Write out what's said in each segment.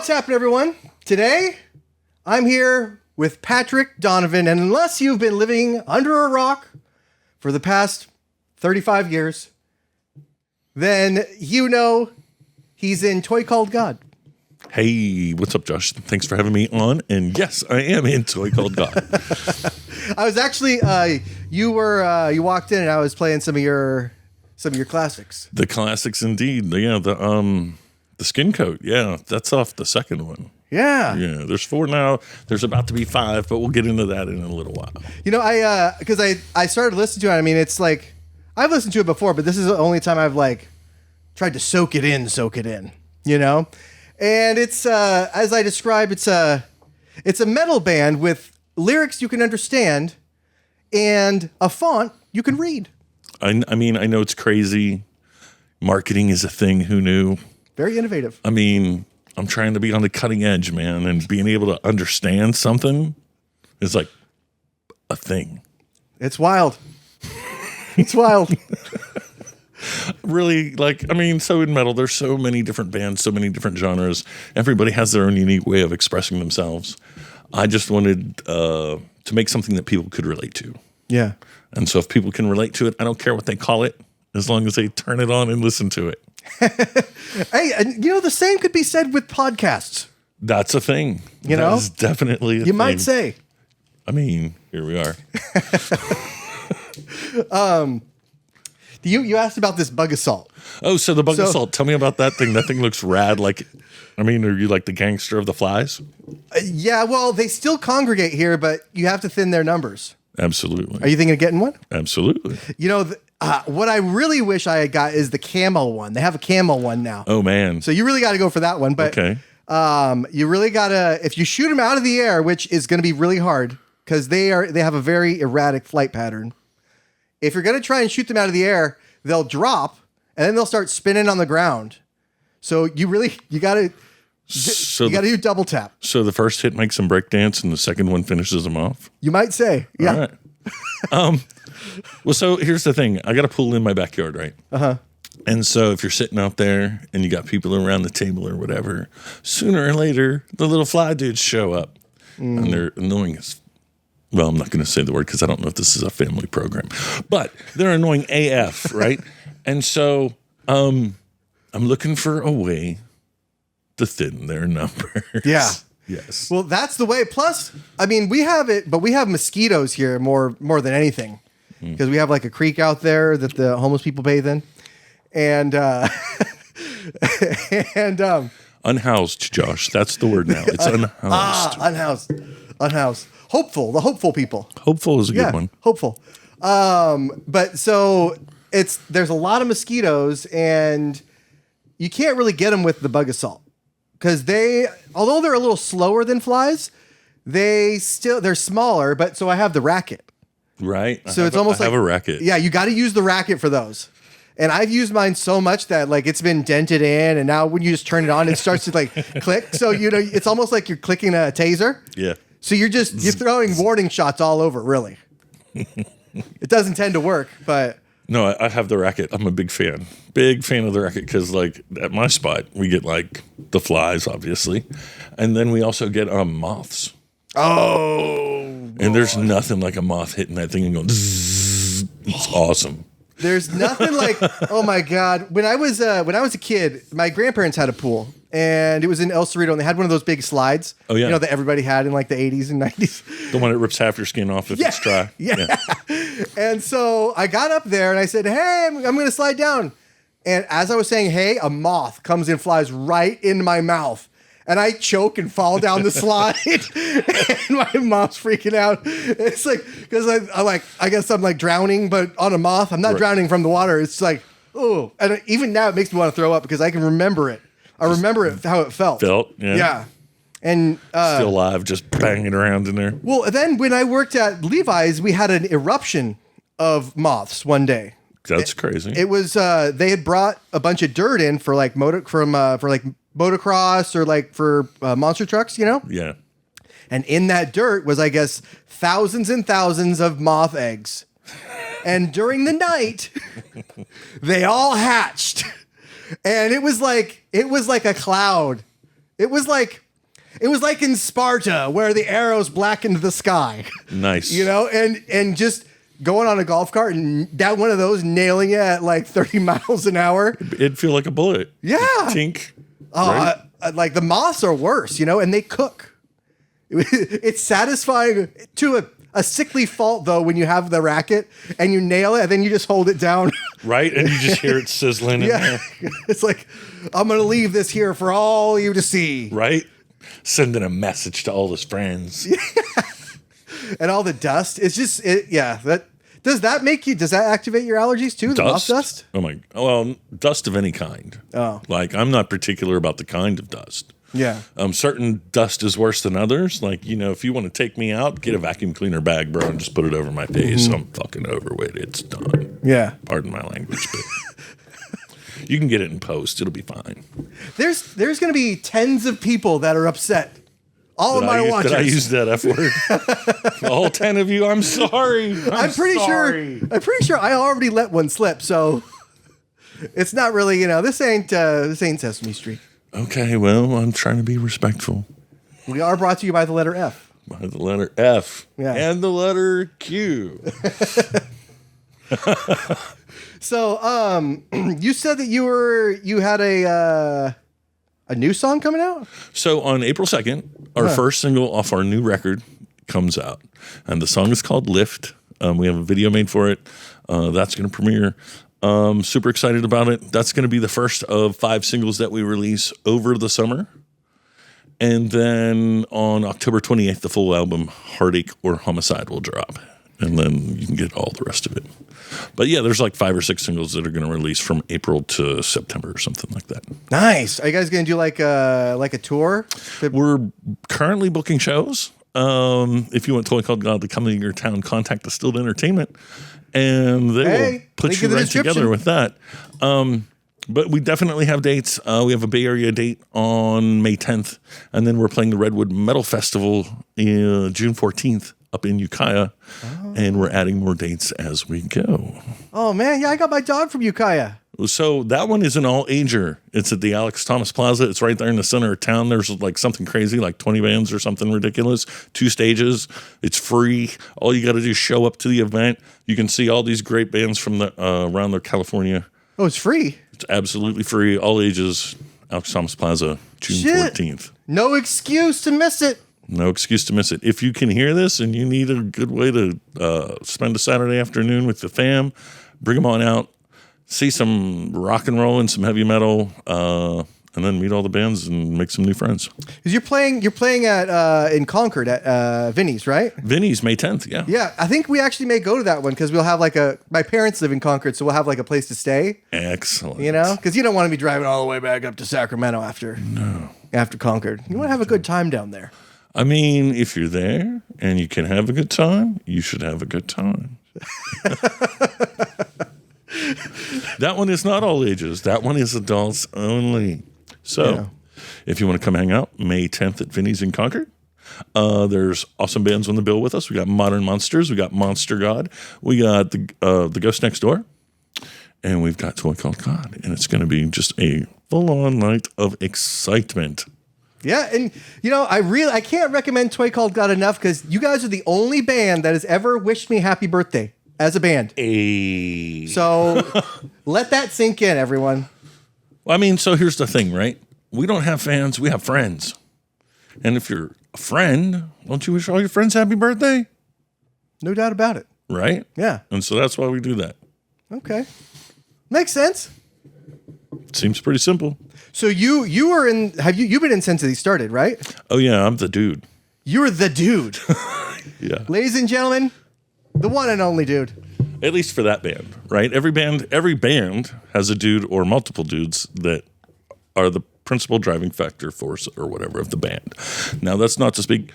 What's happening, everyone? Today, I'm here with Patrick Donovan, and unless you've been living under a rock for the past 35 years, then you know he's in Toy Called God. Hey, what's up, Josh? Thanks for having me on. And yes, I am in Toy Called God. I was actually, you walked in and I was playing some of your classics. The classics, indeed. Yeah, the skin coat. Yeah, that's off the second one. Yeah. Yeah, there's 4 now. There's about to be 5, but we'll get into that in a little while. You know, because I started listening to it. I mean, it's like, I've listened to it before, but this is the only time I've like tried to soak it in, you know? And it's, as I described, it's a metal band with lyrics you can understand and a font you can read. I mean, I know it's crazy. Marketing is a thing. Who knew? Very innovative. I mean, I'm trying to be on the cutting edge, man, and being able to understand something is like a thing. It's wild. It's wild. Really, like, I mean, so in metal, there's so many different bands, so many different genres. Everybody has their own unique way of expressing themselves. I just wanted to make something that people could relate to. Yeah. And so if people can relate to it, I don't care what they call it, as long as they turn it on and listen to it. Hey, and you know, the same could be said with podcasts. That's a thing. You know? That is definitely a thing. You might say. I mean, here we are. You asked about this bug assault. Oh, so the bug assault. Tell me about that thing. That thing looks rad. Like, I mean, are you like the gangster of the flies? Yeah, well, they still congregate here, but you have to thin their numbers. Absolutely. Are you thinking of getting one? Absolutely. You know, what I really wish I had got is the camel one. They have a camel one now. Oh, man. So you really got to go for that one. But okay. You really got to, if you shoot them out of the air, which is going to be really hard because they have a very erratic flight pattern. If you're going to try and shoot them out of the air, they'll drop and then they'll start spinning on the ground. So you got to do double tap. So the first hit makes them break dance and the second one finishes them off? You might say. Yeah. All right. Well, so here's the thing. I got a pool in my backyard, right? Uh-huh. And so if you're sitting out there and you got people around the table or whatever, sooner or later, the little fly dudes show up. And they're annoying as well, I'm not going to say the word because I don't know if this is a family program, but they're annoying AF, right? And so I'm looking for a way to thin their numbers. Yeah. Yes. Well, that's the way. Plus, I mean, we have it, but we have mosquitoes here more than anything because we have like a creek out there that the homeless people bathe in. And unhoused, Josh. That's the word now. It's unhoused. Unhoused. Hopeful. The hopeful people. Hopeful is a good one. Hopeful. But so there's a lot of mosquitoes and you can't really get them with the bug assault because although they're a little slower than flies, they're smaller. But so I have the racket. Right. So it's almost like I have a racket. Yeah. You got to use the racket for those. And I've used mine so much that like it's been dented in, and now when you just turn it on, it starts to like click. So you know, it's almost like you're clicking a taser. Yeah. So you're throwing warning shots all over. Really, it doesn't tend to work, but no, I have the racket. I'm a big fan of the racket because like at my spot we get like the flies, obviously, and then we also get moths. Oh, and there's nothing like a moth hitting that thing and going. Zzz. It's awesome. There's nothing like, oh my God. When I was a kid, my grandparents had a pool and it was in El Cerrito and they had one of those big slides. Oh yeah. You know, that everybody had in like the 80s and 90s. The one that rips half your skin off if it's dry. Yeah. And so I got up there and I said, hey, I'm going to slide down. And as I was saying, hey, a moth comes and flies right into my mouth. And I choke and fall down the slide, and my mom's freaking out. It's like because I guess I'm like drowning, but on a moth, I'm not drowning from the water. It's like oh, and even now it makes me want to throw up because I can remember it. I remember it how it felt. Yeah. And still alive, just banging around in there. Well, then when I worked at Levi's, we had an eruption of moths one day. That's crazy. It was they had brought a bunch of dirt in for like motocross or like for monster trucks, you know? Yeah. And in that dirt was, I guess, thousands and thousands of moth eggs. And during the night, they all hatched. And it was like a cloud. It was like in Sparta where the arrows blackened the sky. Nice. You know, and just going on a golf cart and that one of those nailing it at like 30 miles an hour. It'd feel like a bullet. Yeah. Tink. Oh, Right? like the moths are worse, you know, and they cook. It's satisfying to a sickly fault, though, when you have the racket and you nail it and then you just hold it down. Right? And you just hear it sizzling in there. It's like, I'm going to leave this here for all you to see. Right? Sending a message to all his friends. And all the dust. It's just, does that activate your allergies too? The moth dust? Oh my, well, dust of any kind. Oh. Like, I'm not particular about the kind of dust. Yeah. Certain dust is worse than others. Like, you know, if you want to take me out, get a vacuum cleaner bag, bro, and just put it over my face. I'm fucking over with it. It's done. Yeah. Pardon my language, but you can get it in post. It'll be fine. There's going to be tens of people that are upset. All of my watchers. Did I use that F word? All 10 of you, I'm sorry. I'm pretty sure I already let one slip, so it's not really, you know, this ain't Sesame Street. Okay, well, I'm trying to be respectful. We are brought to you by the letter F. By the letter F. Yeah. And the letter Q. So, you said that you had a new song coming out? So on April 2nd, our first single off our new record comes out. And the song is called Lift. We have a video made for it. That's going to premiere. Super excited about it. That's going to be the first of 5 singles that we release over the summer. And then on October 28th, the full album, Heartache or Homicide, will drop. And then you can get all the rest of it. But yeah, there's like 5 or 6 singles that are going to release from April to September or something like that. Nice. Are you guys going to do like a tour? We're currently booking shows. If you want Toy Called God to come to your town, contact Distilled Entertainment. And they will put you right together with that. But we definitely have dates. We have a Bay Area date on May 10th. And then we're playing the Redwood Metal Festival June 14th up in Ukiah. Oh. And we're adding more dates as we go. Oh, man. Yeah, I got my dog from Ukiah. So that one is an all-ager. It's at the Alex Thomas Plaza. It's right there in the center of town. There's like something crazy, like 20 bands or something ridiculous. 2 stages. It's free. All you got to do is show up to the event. You can see all these great bands from the around the California. Oh, it's free? It's absolutely free. All ages. Alex Thomas Plaza, June 14th. No excuse to miss it. No excuse to miss it. If you can hear this and you need a good way to spend a Saturday afternoon with the fam, bring them on out. See some rock and roll and some heavy metal, and then meet all the bands and make some new friends. Because you're playing at in Concord at Vinny's, right? Vinny's May 10th, yeah. Yeah, I think we actually may go to that one because we'll have like my parents live in Concord, so we'll have like a place to stay. Excellent. You know, because you don't want to be driving all the way back up to Sacramento after Concord. You want to have a good time down there. I mean, if you're there and you can have a good time, you should have a good time. That one is not all ages. That one is adults only. So, if you want to come hang out, May 10th at Vinny's in Concord. There's awesome bands on the bill with us. We got Modern Monsters. We got Monster God. We got the Ghost Next Door. And we've got Toy Called God. And it's going to be just a full-on night of excitement. Yeah, and you know, I can't recommend Toy Called God enough because you guys are the only band that has ever wished me happy birthday. As a band. So let that sink in, everyone. Well, I mean, so here's the thing, right? We don't have fans, we have friends. And if you're a friend, don't you wish all your friends happy birthday? No doubt about it. Right? Yeah. And so that's why we do that. Okay. Makes sense. Seems pretty simple. So you were in, you've been in since they started, right? Oh yeah, I'm the dude. You're the dude. Yeah. Ladies and gentlemen, the one and only dude. At least for that band, right? Every band has a dude or multiple dudes that are the principal driving factor, force, or whatever of the band. Now, that's not to speak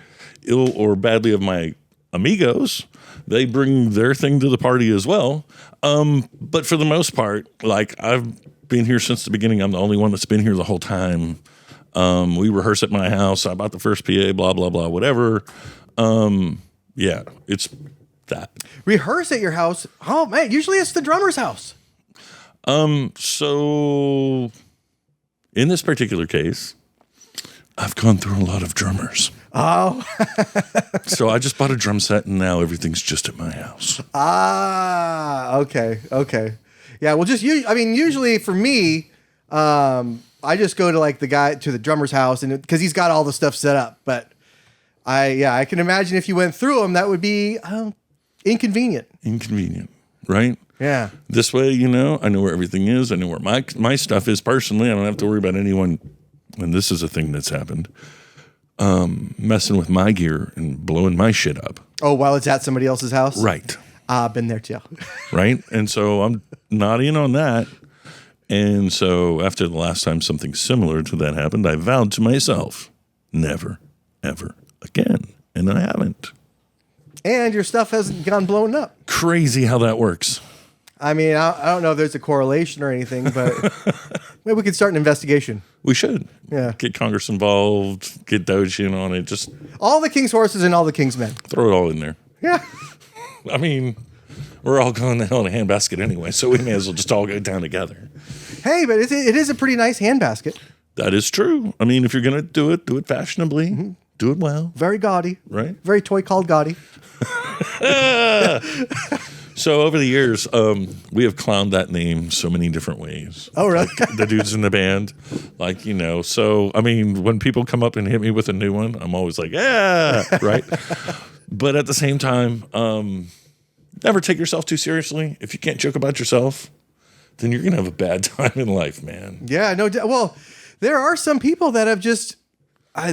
ill or badly of my amigos. They bring their thing to the party as well. But for the most part, like I've been here since the beginning. I'm the only one that's been here the whole time. We rehearse at my house. I bought the first PA, blah, blah, blah, whatever. Yeah, it's that. Rehearse at your house? Oh, man, usually it's the drummer's house. So in this particular case, I've gone through a lot of drummers. Oh. So I just bought a drum set, and now everything's just at my house. Okay. Yeah, well, usually for me, I just go to like the drummer's house, and because he's got all the stuff set up. But I can imagine if you went through them, that would be inconvenient. Inconvenient, right? Yeah. This way, I know where everything is. I know where my stuff is personally. I don't have to worry about anyone. And this is a thing that's happened. Messing with my gear and blowing my shit up. Oh, while it's at somebody else's house? Right. I've been there too. Right? And so I'm not in on that. And so after the last time something similar to that happened, I vowed to myself, never, ever again. And I haven't. And your stuff hasn't gone blown up. Crazy how that works. I mean, I don't know if there's a correlation or anything, but maybe we could start an investigation. We should. Yeah. Get Congress involved, get Doge in on it. Just all the king's horses and all the king's men. Throw it all in there. Yeah. I mean, we're all going to hell in a handbasket anyway, so we may as well just all go down together. Hey, but it is a pretty nice handbasket. That is true. I mean, if you're going to do it fashionably. Mm-hmm. Do it well. Very gaudy. Right. Very toy called gaudy. So over the years, we have clowned that name so many different ways. Oh, really? Like the dudes in the band, So, I mean, when people come up and hit me with a new one, I'm always like, yeah, right? But at the same time, never take yourself too seriously. If you can't joke about yourself, then you're going to have a bad time in life, man. Yeah, no. Well, there are some people that have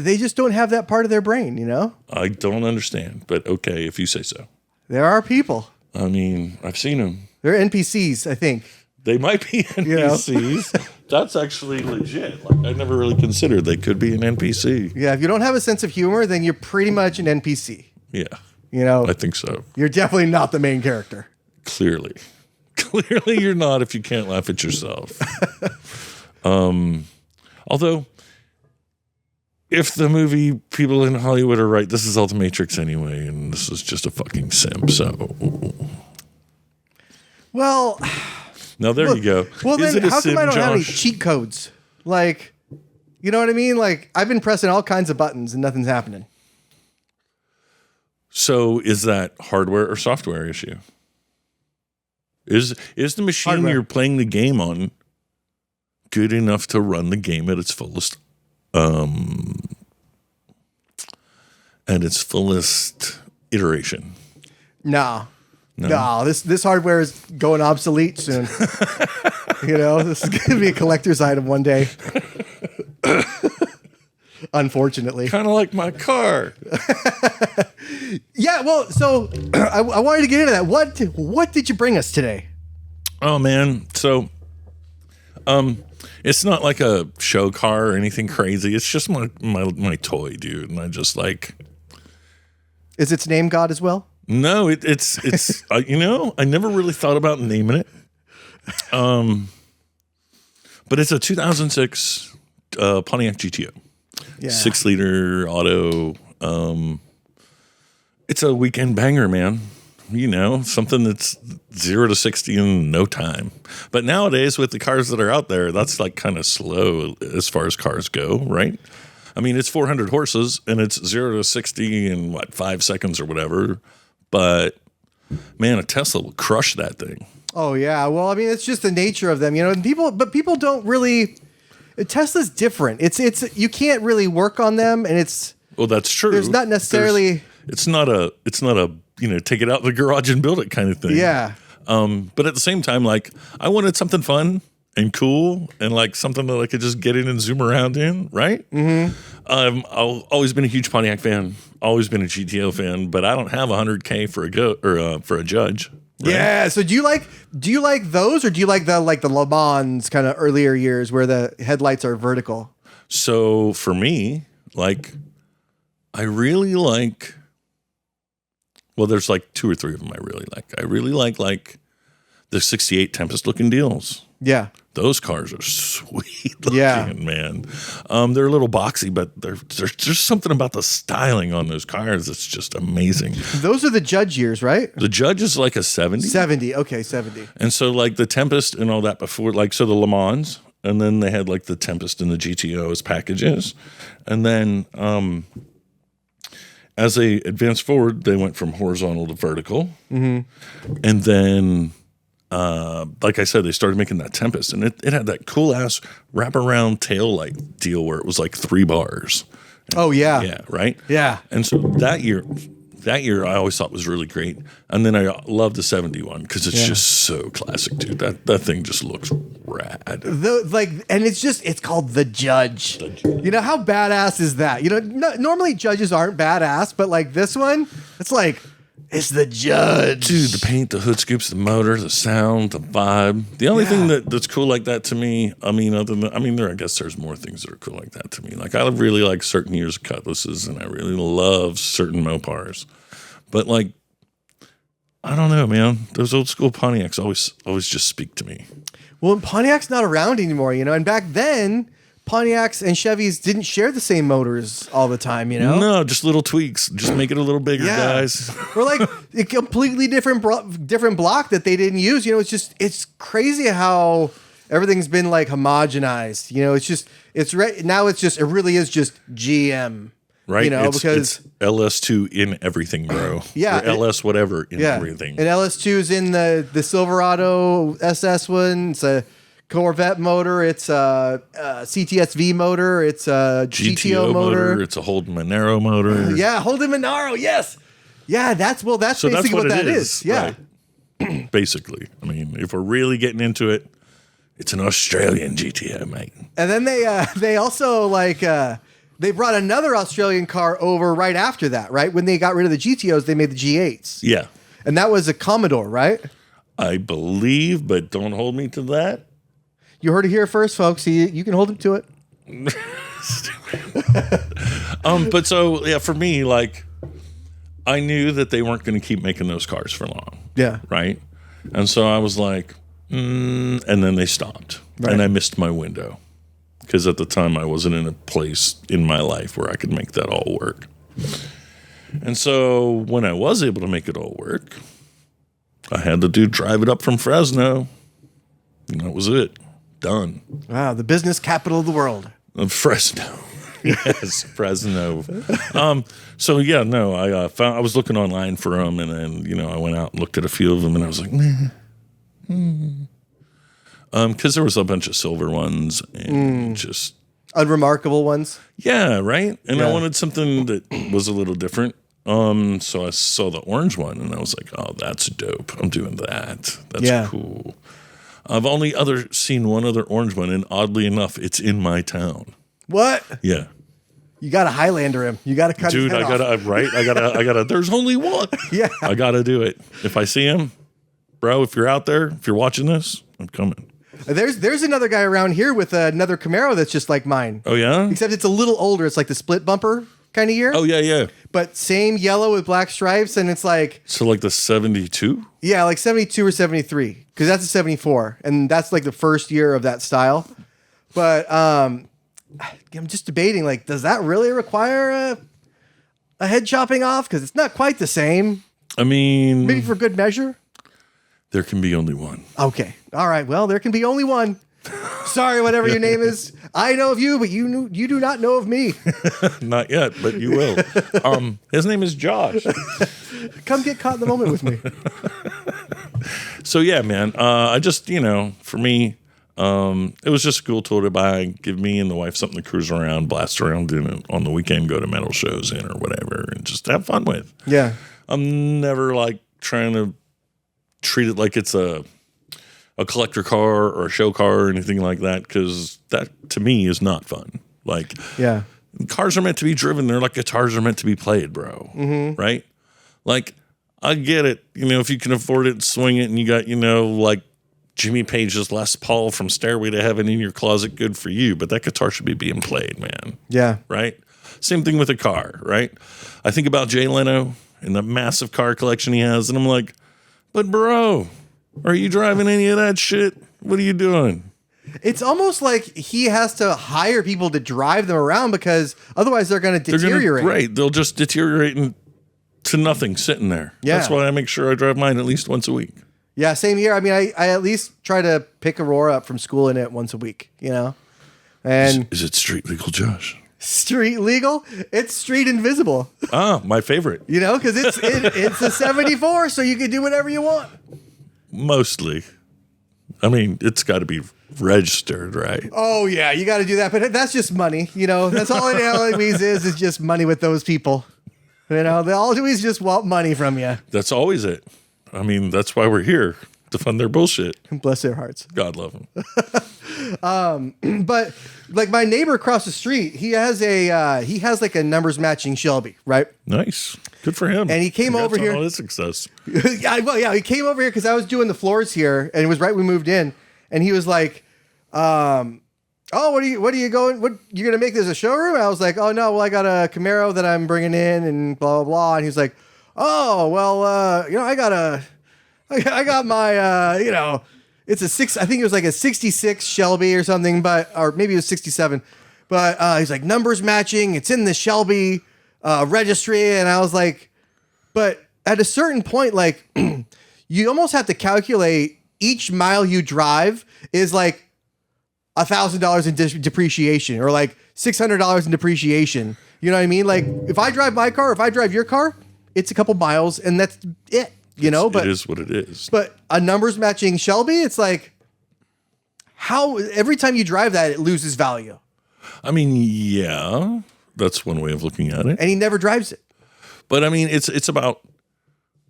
they just don't have that part of their brain, I don't understand, but okay, if you say so. There are people. I mean, I've seen them. They're NPCs, I think. They might be NPCs. That's actually legit. Like, I never really considered they could be an NPC. Yeah, if you don't have a sense of humor, then you're pretty much an NPC. Yeah. I think so. You're definitely not the main character. Clearly you're not if you can't laugh at yourself. Although, if the movie people in Hollywood are right, this is all the Matrix anyway, and this is just a fucking sim. So, well, now there you go. Well, is then it a how sim, come I don't have any Josh? cheat codes? Like, you know what I mean? Like, I've been pressing all kinds of buttons and nothing's happening. So, is that hardware or software issue? Is the machine Hardware. You're playing the game on good enough to run the game at its fullest? At its fullest iteration. No. This hardware is going obsolete soon. This is going to be a collector's item one day. Unfortunately. Kind of like my car. Yeah, well, so I wanted to get into that. What did you bring us today? Oh man, so it's not like a show car or anything crazy. It's just my toy, dude, and I just like. Is its name God as well? No, it's I never really thought about naming it. But it's a 2006 Pontiac GTO. Yeah. 6-liter auto. It's a weekend banger, man. Something that's 0 to 60 in no time. But nowadays, with the cars that are out there, that's like kind of slow as far as cars go, right? I mean, it's 400 horses and it's 0 to 60 in 5 seconds or whatever. But man, a Tesla will crush that thing. Oh yeah. Well, I mean, it's just the nature of them, and people don't really. Tesla's different. It's you can't really work on them, and it's. Well, that's true. There's not necessarily. It's not a take it out of the garage and build it kind of thing. Yeah. But at the same time, like I wanted something fun and cool and like something that I could just get in and zoom around in, right? Mm-hmm. I've always been a huge Pontiac fan, always been a GTO fan, but I don't have $100K for a Judge. Right? Yeah. So do you like those, or do you like the Le Mans kind of earlier years where the headlights are vertical? So for me, like I really like. Well, there's like 2 or 3 of them I really like. I really like the 68 Tempest looking deals. Yeah. Those cars are sweet looking, man. They're a little boxy, but there's just something about the styling on those cars that's just amazing. Those are the Judge years, right? The Judge is like a 70. 70, okay, 70. And so like the Tempest and all that before, like so the Le Mans And then they had like the Tempest and the GTO as packages. And then as they advanced forward, they went from horizontal to vertical. And then, like I said, they started making that Tempest. And it had that cool-ass wraparound tail light deal where it was like 3 bars. Oh, yeah. Yeah, right? Yeah. And so that year I always thought was really great. And then I love the 71 because it's just so classic, dude. That thing just looks rad. And it's called the Judge. You know, how badass is that? You know, normally judges aren't badass, but like this one, it's like, it's the Judge. Dude, the paint, the hood scoops, the motor, the sound, the vibe. The only thing that's cool like that to me, I guess there's more things that are cool like that to me. Like, I really like certain years of Cutlasses, and I really love certain Mopars. But, like, I don't know, man. Those old school Pontiacs always just speak to me. Well, Pontiac's not around anymore, you know, and back then, Pontiacs and Chevys didn't share the same motors all the time, you know? No, just little tweaks. Just make it a little bigger, guys. Or like a completely different block that they didn't use. You know, it's crazy how everything's been like homogenized. You know, it really is just GM. Right? You know, it's LS2 in everything, bro. Yeah. Or LS whatever in everything. And LS2's in the Silverado SS one. It's a Corvette motor, it's a CTSV motor, it's a GTO motor. It's a Holden Monaro motor. Yeah, Holden Monaro, yes. Yeah, that's basically what that is. Yeah. Right. Basically. I mean, if we're really getting into it, it's an Australian GTO, mate. And then they also they brought another Australian car over right after that, right? When they got rid of the GTOs, they made the G8s. Yeah. And that was a Commodore, right? I believe, but don't hold me to that. You heard it here first, folks. You can hold him to it. But so, yeah, for me, like, I knew that they weren't going to keep making those cars for long. Yeah. Right? And so I was like, and then they stopped. Right. And I missed my window. Because at the time, I wasn't in a place in my life where I could make that all work. And so when I was able to make it all work, I had the dude drive it up from Fresno. And that was it. Done. Wow, the business capital of the world. Fresno. Yes, Fresno. So yeah, no, I was looking online for them, and then I went out and looked at a few of them, and I was like, because there was a bunch of silver ones and just unremarkable ones. Yeah, right. And I wanted something that was a little different. So I saw the orange one, and I was like, oh, that's dope. I'm doing that. That's cool. I've only seen one other orange one, and oddly enough, it's in my town. What? Yeah. You got to Highlander him. You got to cut his head off. Right? I gotta, there's only one. Yeah. I got to do it. If I see him, bro, if you're out there, if you're watching this, I'm coming. There's another guy around here with another Camaro that's just like mine. Oh, yeah? Except it's a little older. It's like the split bumper kind of year. Oh, yeah. But same yellow with black stripes, and it's like... So like the 72? Yeah, like 72 or 73, because that's a 74, and that's like the first year of that style. But I'm just debating, like, does that really require a head chopping off? Because it's not quite the same. I mean... Maybe for good measure? There can be only one. Okay. All right. Well, there can be only one. Sorry, whatever your name is. I know of you, but you do not know of me. Not yet, but you will. His name is Josh. Come get caught in the moment with me. So yeah, man. I just, for me, it was just a cool tool to buy, give me and the wife something to cruise around, blast around in on the weekend, go to metal shows in or whatever, and just have fun with. Yeah. I'm never like trying to treat it like it's a collector car or a show car or anything like that, because that to me is not fun. Like, yeah, cars are meant to be driven. They're like guitars are meant to be played, bro. Mm-hmm. Right? Like, I get it. If you can afford it, swing it, and you got like Jimmy Page's Les Paul from Stairway to Heaven in your closet, good for you. But that guitar should be being played, man. Yeah. Right? Same thing with a car, right? I think about Jay Leno and the massive car collection he has, and I'm like, but bro, are you driving any of that shit? What are you doing? It's almost like he has to hire people to drive them around, because otherwise they're going to deteriorate. Right. They'll just deteriorate to nothing sitting there. Yeah. That's why I make sure I drive mine at least once a week. Yeah, same here. I mean, I at least try to pick Aurora up from school in it once a week, you know? And Is it street legal, Josh? street legal? It's street invisible, Ah, my favorite. you know, because it's a 74, so you can do whatever you want. Mostly. I mean, it's got to be registered, right? Oh, yeah, you got to do that. But that's just money, you know? That's all it always is just money with those people. You know, they always just want money from you. That's always it. I mean, that's why we're here, to fund their bullshit. Bless their hearts. God love them. But like my neighbor across the street, he has like a numbers matching Shelby, right? Nice. Good for him. And he came Congrats over on here. all his success. He came over here because I was doing the floors here, and it was right when we moved in, and he was like, "Oh, what are you going? What you're gonna make this a showroom?" And I was like, "Oh no, well I got a Camaro that I'm bringing in, and blah blah blah." And he was like, "Oh well, I got my it's a six. I think it was like a '66 Shelby or something, or maybe it was '67." But he's like, numbers matching. It's in the Shelby registry, and I was like, but at a certain point, like you almost have to calculate each mile you drive is like $1,000 in depreciation, or like $600 in depreciation. You know what I mean? Like if I drive my car, if I drive your car, it's a couple miles, and that's it. You know, but it is what it is. But a numbers matching Shelby, it's like how every time you drive that, it loses value. I mean, yeah, that's one way of looking at it. And he never drives it. But I mean, it's about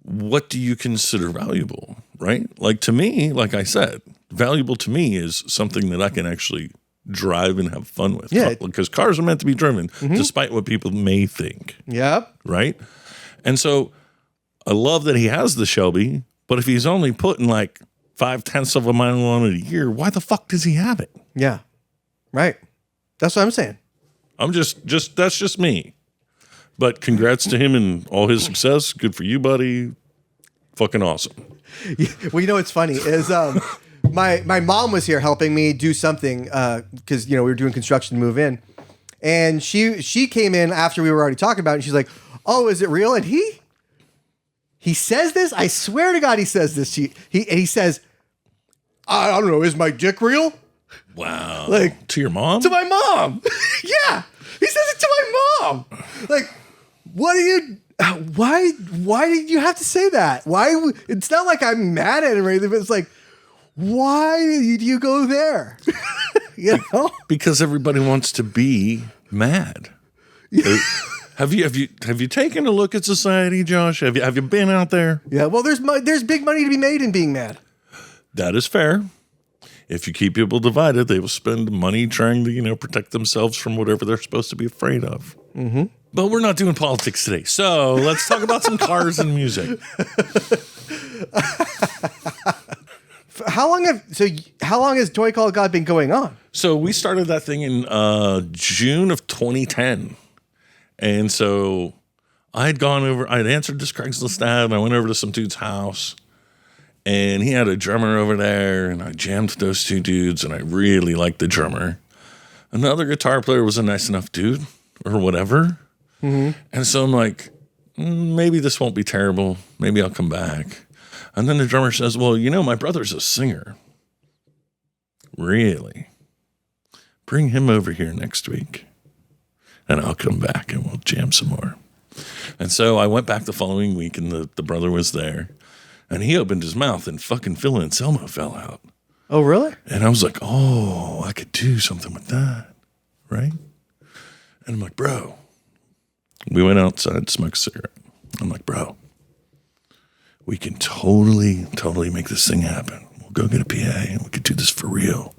what do you consider valuable, right? Like to me, like I said, valuable to me is something that I can actually drive and have fun with. Yeah. Because cars are meant to be driven, despite what people may think. Yep. Right? And so I love that he has the Shelby, but if he's only putting like 0.5 of a mile on it a year, why the fuck does he have it? Yeah. Right. That's what I'm saying. I'm just that's just me. But congrats to him and all his success. Good for you, buddy. Fucking awesome. Yeah, well, you know what's funny is my mom was here helping me do something because we were doing construction to move in, and she came in after we were already talking about it, and she's like, "Oh, is it real?" And he says this. I swear to God, he says this. He says, "I don't know. Is my dick real?" Wow. Like to your mom? To my mom. Yeah. He says it to my mom. Like, what are you? Why did you have to say that? Why? It's not like I'm mad at him or anything, but it's like, why do you go there? You know? Because everybody wants to be mad. Have you taken a look at society, Josh? Have you been out there? Yeah. Well, there's big money to be made in being mad. That is fair. If you keep people divided, they will spend money trying to, protect themselves from whatever they're supposed to be afraid of. Mm-hmm. But we're not doing politics today, so let's talk about some cars and music. How long has Toy Call God been going on? So we started that thing in June of 2010, and so I'd answered this Craigslist ad, and I went over to some dude's house. And he had a drummer over there, and I jammed those two dudes, and I really liked the drummer. Another guitar player was a nice enough dude, or whatever. Mm-hmm. And so I'm like, maybe this won't be terrible. Maybe I'll come back. And then the drummer says, well, my brother's a singer. Really? Bring him over here next week, and I'll come back, and we'll jam some more. And so I went back the following week, and the brother was there. And he opened his mouth and fucking Phil Anselmo fell out. Oh, really? And I was like, oh, I could do something with that. Right? And I'm like, bro. We went outside to smoke a cigarette. I'm like, bro, we can totally make this thing happen. We'll go get a PA and we could do this for real.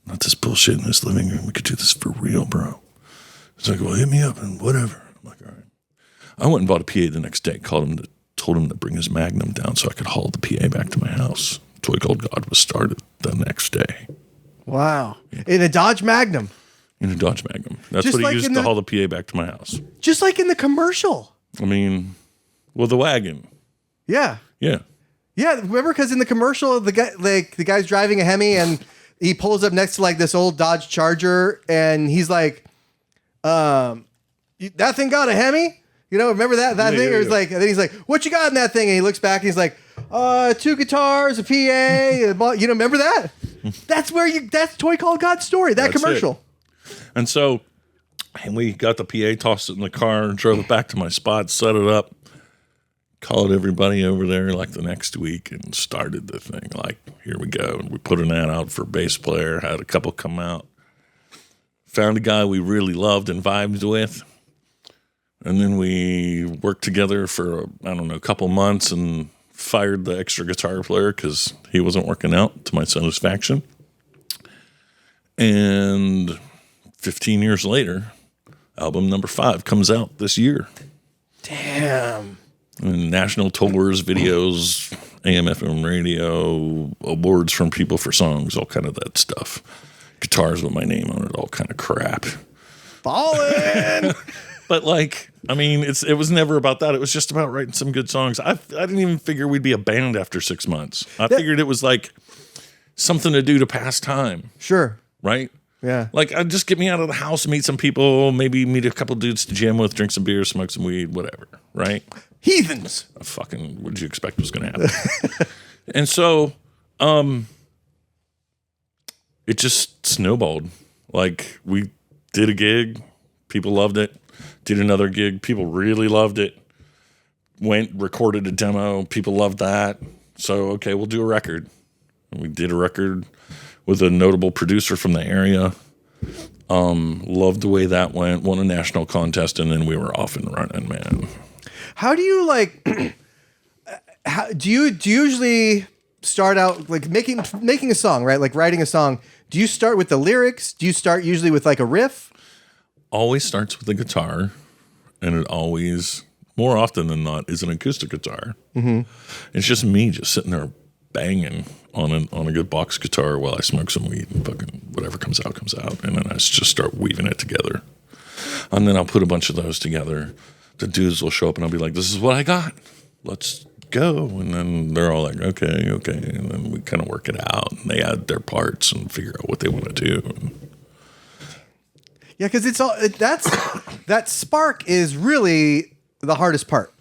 Not this bullshit in this living room. We could do this for real, bro. He's like, well, hit me up and whatever. I'm like, all right. I went and bought a PA the next day, told him to bring his Magnum down so I could haul the PA back to my house. Toy Called God was started the next day. Wow. In a Dodge Magnum. In a Dodge Magnum. That's Just what he like used to haul the PA back to my house. Just like in the commercial. I mean, well, the wagon. Yeah. Yeah. Yeah, remember because in the commercial, the guy's driving a Hemi and he pulls up next to like this old Dodge Charger and he's like, that thing got a Hemi? Remember that thing? Or it's like, and then he's like, what you got in that thing? And he looks back and he's like, 2 guitars, a PA. You know, remember that? That's Toy Called God's story. That That's commercial. And so, and we got the PA, tossed it in the car, drove it back to my spot, set it up, called everybody over there like the next week, and started the thing. Like, here we go. And we put an ad out for bass player, had a couple come out, found a guy we really loved and vibed with. And then we worked together for, a couple months and fired the extra guitar player because he wasn't working out to my satisfaction. And 15 years later, album number 5 comes out this year. Damn. And national tours, videos, AM/FM radio, awards from people for songs, all kind of that stuff. Guitars with my name on it, all kind of crap. Ballin'! But it was never about that. It was just about writing some good songs. I didn't even figure we'd be a band after 6 months. I figured it was like something to do to pass time. Sure. Right? Yeah. Like, I'd just get me out of the house, meet some people, maybe meet a couple dudes to jam with, drink some beer, smoke some weed, whatever. Right? Heathens. What did you expect was going to happen? And so, it just snowballed. Like, we did a gig, people loved it. Did another gig, people really loved it. Went, recorded a demo, people loved that. So, okay, we'll do a record. And we did a record with a notable producer from the area. Loved the way that went, won a national contest, and then we were off and running, man. How do you do you usually start out like making a song, right? Like writing a song. Do you start with the lyrics? Do you start usually with like a riff? Always starts with a guitar, and it always, more often than not, is an acoustic guitar. Mm-hmm. It's just me just sitting there banging on a good box guitar while I smoke some weed, and fucking whatever comes out, and then I just start weaving it together. And then I'll put a bunch of those together. The dudes will show up, and I'll be like, "This is what I got. Let's go." And then they're all like, "Okay," and then we kind of work it out, and they add their parts and figure out what they want to do. Yeah, because that spark is really the hardest part.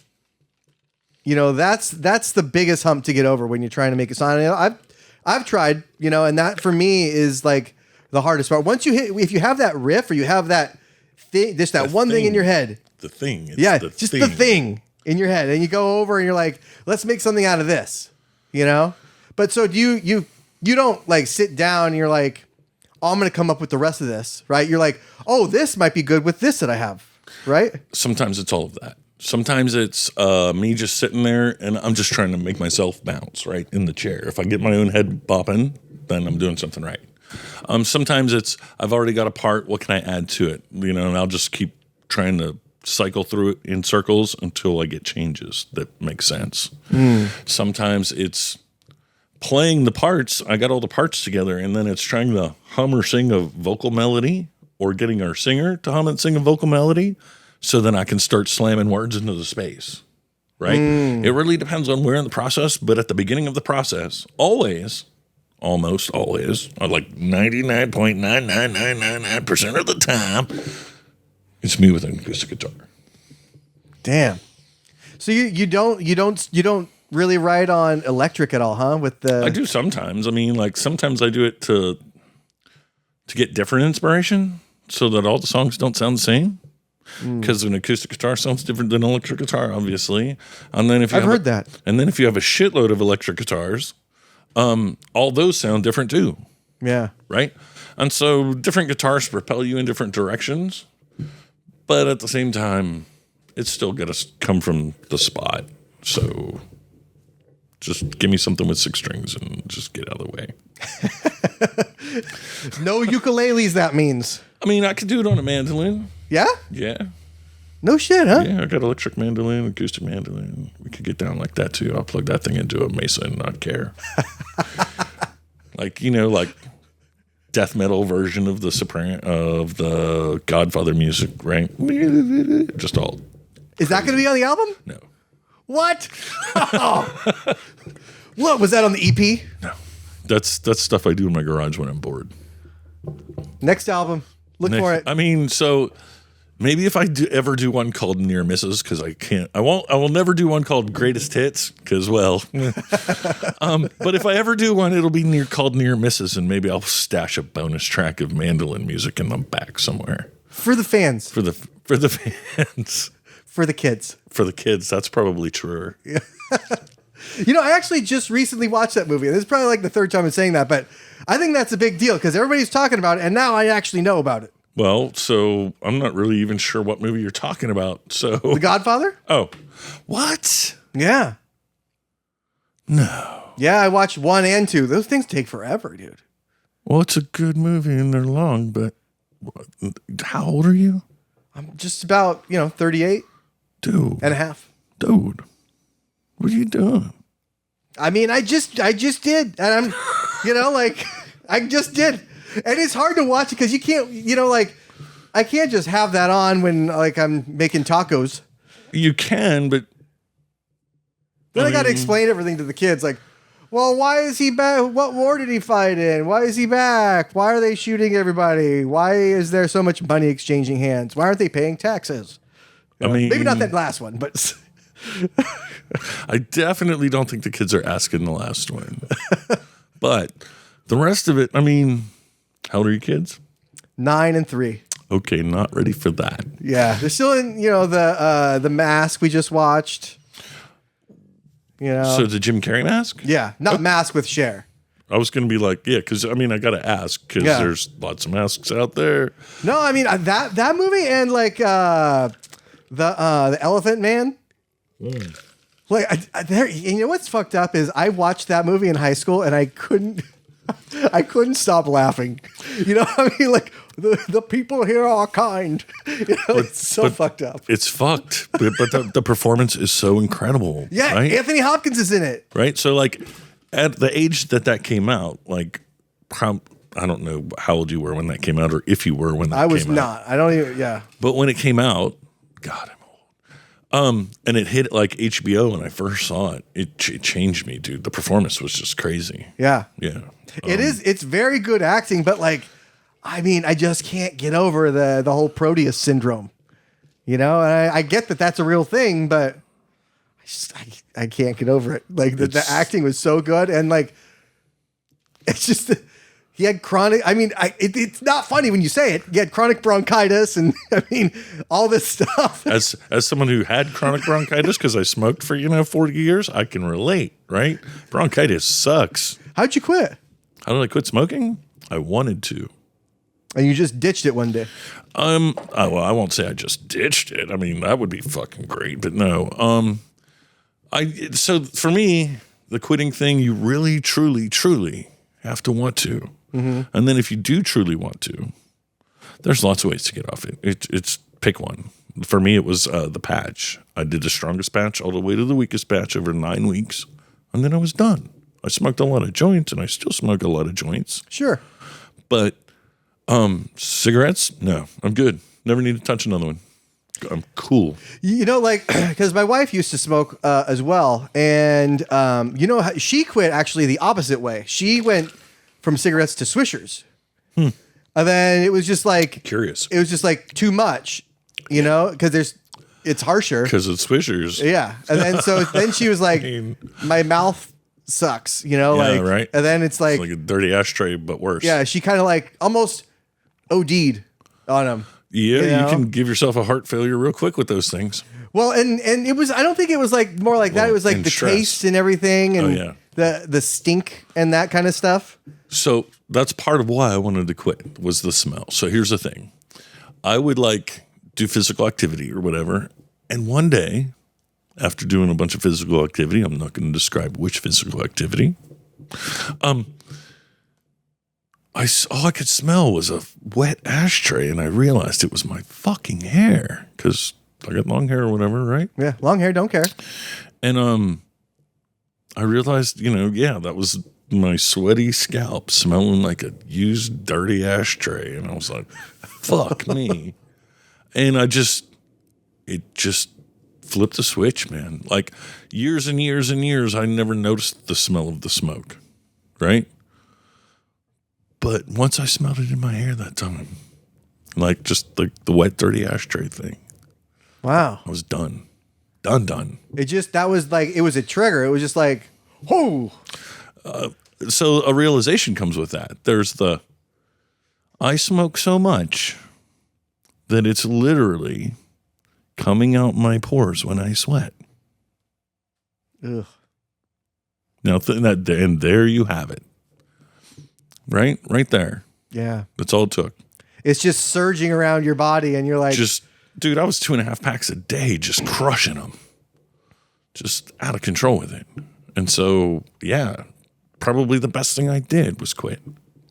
You know, that's the biggest hump to get over when you're trying to make a song. I've tried, and that for me is like the hardest part. Once if you have that riff or you have that thing, just that one thing in your head. The thing. The thing in your head, and you go over and you're like, let's make something out of this, But so do you don't like sit down and you're like, oh, I'm going to come up with the rest of this, right? You're like, oh, this might be good with this that I have, right? Sometimes it's all of that. Sometimes it's me just sitting there and I'm just trying to make myself bounce right in the chair. If I get my own head bopping, then I'm doing something right. Sometimes it's I've already got a part. What can I add to it? And I'll just keep trying to cycle through it in circles until I get changes that make sense. Sometimes it's playing the parts. I got all the parts together, and then it's trying to hum or sing a vocal melody, or getting our singer to hum and sing a vocal melody, so then I can start slamming words into the space. Right? It really depends on where in the process, but at the beginning of the process, almost always, or like 99.99999% of the time, it's me with an acoustic guitar. Damn. So you don't really write on electric at all, huh? I do sometimes. Sometimes I do it to get different inspiration so that all the songs don't sound the same. Because an acoustic guitar sounds different than an electric guitar, obviously. And then if you I've heard that. And then if you have a shitload of electric guitars, all those sound different too. Yeah. Right? And so different guitars propel you in different directions. But at the same time, it's still got to come from the spot. So just give me something with 6 strings and just get out of the way. No ukuleles, that means. I could do it on a mandolin. Yeah? Yeah. No shit, huh? Yeah, I got electric mandolin, acoustic mandolin. We could get down like that too. I'll plug that thing into a mesa and not care. like death metal version of the Godfather music, right? Just all. Is that going to be on the album? No. What? Oh. What was that on the EP? No. That's stuff I do in my garage when I'm bored. Next album. Look for it. So Maybe if I ever do one called Near Misses, because I can't, I will never do one called Greatest Hits, because, well, but if I ever do one, it'll be called Near Misses, and maybe I'll stash a bonus track of mandolin music in the back somewhere. For the fans. For the fans. For the kids. For the kids, that's probably truer. Yeah. I actually just recently watched that movie. This is probably like the third time I'm saying that, but I think that's a big deal because everybody's talking about it, and now I actually know about it. Well, so I'm not really even sure what movie you're talking about. So The Godfather? Oh. What? Yeah. No. Yeah, I watched 1 and 2. Those things take forever, dude. Well, it's a good movie and they're long, but how old are you? I'm just about, 38. Dude. And a half. Dude. What are you doing? I mean, I just did. And I'm, I just did. And it's hard to watch it because you can't, I can't just have that on when, I'm making tacos. You can, but... Then I got to explain everything to the kids. Like, well, why is he back? What war did he fight in? Why is he back? Why are they shooting everybody? Why is there so much money exchanging hands? Why aren't they paying taxes? Maybe not that last one, but... I definitely don't think the kids are asking the last one. But the rest of it, how old are your kids? 9 and 3. Okay, not ready for that. Yeah, they're still in, the Mask we just watched. So the Jim Carrey Mask? Yeah, not Mask with Cher. I was going to be like, yeah, because, I got to ask because there's lots of masks out there. No, that movie and the Elephant Man. Mm. What's fucked up is I watched that movie in high school and I couldn't stop laughing. The people here are kind. It's so fucked up. It's fucked, but the performance is so incredible. Yeah, right? Anthony Hopkins is in it. Right, so at the age that came out, I don't know how old you were when that came out, or if you were when that came out. I was not. I don't even. Yeah. But when it came out, God, I'm old. And it hit HBO when I first saw it. It changed me, dude. The performance was just crazy. Yeah. Yeah. It is. It's very good acting, but I just can't get over the whole Proteus syndrome. And I get that that's a real thing, but I can't get over it. The acting was so good, and it's just he had chronic. It's not funny when you say it. He had chronic bronchitis, and all this stuff. As someone who had chronic bronchitis because I smoked for 40 years, I can relate. Right? Bronchitis sucks. How'd you quit? How did I quit smoking? I wanted to. And you just ditched it one day. Well, I won't say I just ditched it. That would be fucking great, but no. So for me, the quitting thing, you really, truly, truly have to want to. Mm-hmm. And then if you do truly want to, there's lots of ways to get off it. It's pick one. For me, it was the patch. I did the strongest patch all the way to the weakest patch over 9 weeks, and then I was done. I smoked a lot of joints, and I still smoke a lot of joints. Sure. But cigarettes, no, I'm good. Never need to touch another one. I'm cool. Because my wife used to smoke as well. And, she quit actually the opposite way. She went from cigarettes to Swishers. And then it was just curious. It was just too much, because it's harsher. Because it's Swishers. Yeah. And then she was like, my mouth sucks, right. And then it's like a dirty ashtray, but worse. Yeah. She kind of almost OD'd on them. Yeah, you can give yourself a heart failure real quick with those things. Well, and it was, I don't think it was more like that. It was the stress. taste and everything and the stink and that kind of stuff. So that's part of why I wanted to quit was the smell. So here's the thing. I would do physical activity or whatever. And one day after doing a bunch of physical activity, I'm not going to describe which physical activity, all I could smell was a wet ashtray, and I realized it was my fucking hair because I got long hair or whatever, right? Yeah, long hair, don't care. And I realized, that was my sweaty scalp smelling like a used dirty ashtray, and I was like, "Fuck me!" And it just flipped the switch, man. Years and years and years, I never noticed the smell of the smoke, right? But once I smelled it in my hair that time, Like just the wet, dirty ashtray thing. Wow. I was done. Done. That was like, it was a trigger. It was just like, whoo. So a realization comes with that. There's I smoke so much that it's literally coming out my pores when I sweat. Ugh. Now, and there you have it. Right there. Yeah. That's all it took. It's just surging around your body, and you're like, Dude, I was 2.5 packs a day, just crushing them, just out of control with it. And so, yeah, probably the best thing I did was quit.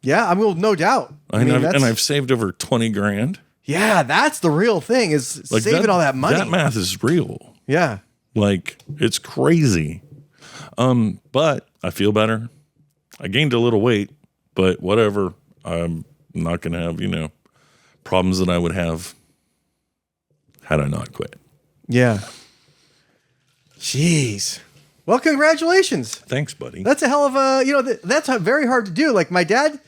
yeah, I mean, no doubt. And I've saved over 20 grand. Yeah, that's the real thing, is Like saving all that money. That math is real. Yeah. Like, it's crazy. But I feel better. I gained a little weight, but whatever. I'm not going to have, problems that I would have had I not quit. Yeah. Jeez. Well, congratulations. Thanks, buddy. That's a hell of a, that's very hard to do. Like my dad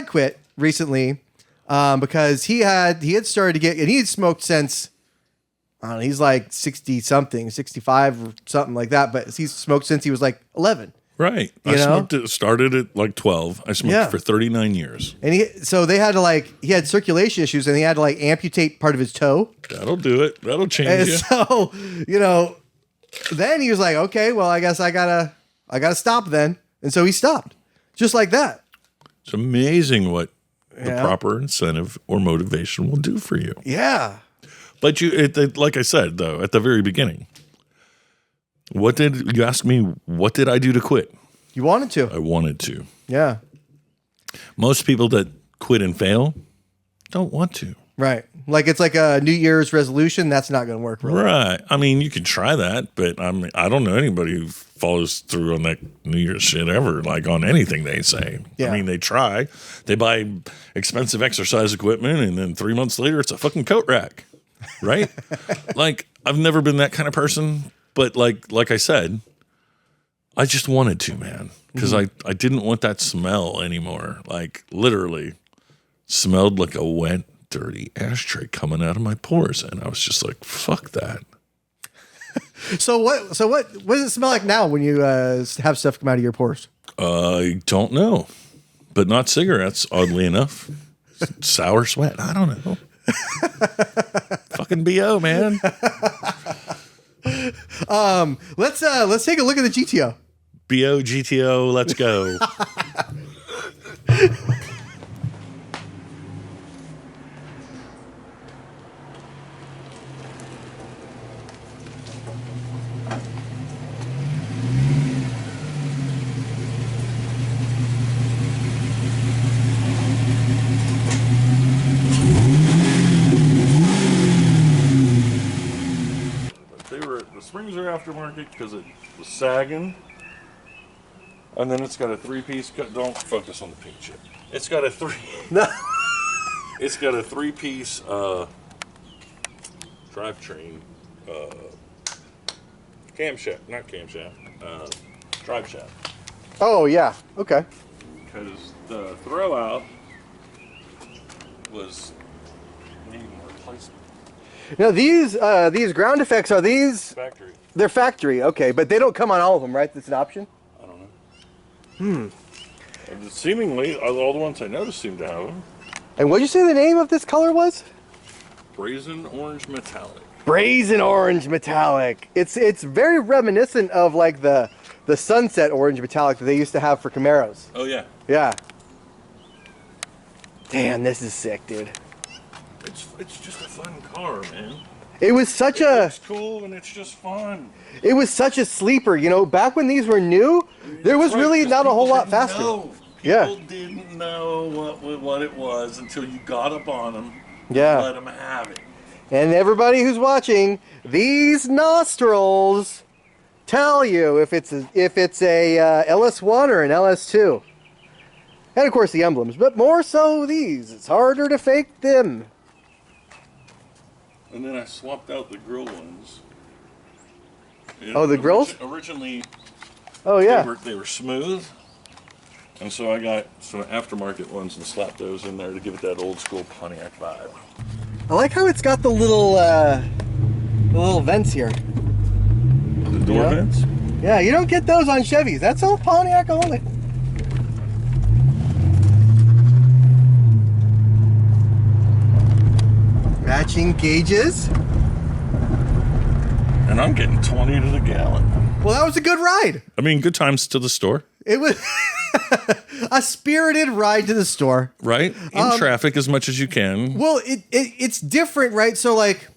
quit recently because he had started to get, and he had smoked since, I don't know, he's like 60 something, 65 or something like that. But he's smoked since he was like 11. Right. Started at like 12. I smoked for 39 years. And so they had to he had circulation issues, and he had to amputate part of his toe. That'll do it. That'll change And you. so, then he was like, okay, well, I guess I gotta stop then. And so he stopped just like that. It's amazing what the proper incentive or motivation will do for you. Yeah. But like I said, though, at the very beginning, you asked me, what did I do to quit? You wanted to. I wanted to. Yeah. Most people that quit and fail don't want to. Right. Like it's like a New Year's resolution. That's not going to work. Really. Right. I mean, you can try that, but I don't know anybody who follows through on that New Year's shit ever, like on anything they say. Yeah. I mean, they try. They buy expensive exercise equipment, and then 3 months later, it's a fucking coat rack. Right? Like, I've never been that kind of person, but like I said, I just wanted to, man, because I didn't want that smell anymore. Like, literally smelled like a wet, dirty ashtray coming out of my pores, and I was just like, fuck that. So what does it smell like now when you have stuff come out of your pores? I don't know, but not cigarettes, oddly enough. Sour sweat. I don't know. Fucking BO, man. Let's take a look at the GTO. BO GTO, let's go. The springs are aftermarket because it was sagging. And then it's got a 3-piece cut. Don't focus on the pink chip. It's got a It's got a 3-piece drivetrain camshaft, not camshaft, drive shaft. Oh yeah. Okay. Because the throw out was needing replacement. Now these ground effects, are these Factory. They're factory, okay, but they don't come on all of them, right? That's an option. I don't know. And seemingly, all the ones I noticed seem to have them. And what'd you say the name of this color was? Brazen orange metallic. Brazen orange metallic. It's very reminiscent of like the sunset orange metallic that they used to have for Camaros. Oh yeah. Yeah. Damn, this is sick, dude. It's just a fun car, man. It was such It's cool and it's just fun. It was such a sleeper, back when these were new, there was really not a whole lot faster. People didn't know what it was until you got up on them. Yeah. And let them have it. And everybody who's watching, these nostrils tell you if it's a LS1 or an LS2. And of course the emblems, but more so these. It's harder to fake them. And then I swapped out the grill ones. Oh, the grills? Originally, oh yeah, they were smooth. And so I got some aftermarket ones and slapped those in there to give it that old school Pontiac vibe. I like how it's got the little vents here. The door vents? Yeah, you don't get those on Chevys. That's all Pontiac only. Matching gauges. And I'm getting 20 to the gallon. Well, that was a good ride. I mean, good times to the store. It was a spirited ride to the store. Right? In traffic as much as you can. Well, it's different, right? So like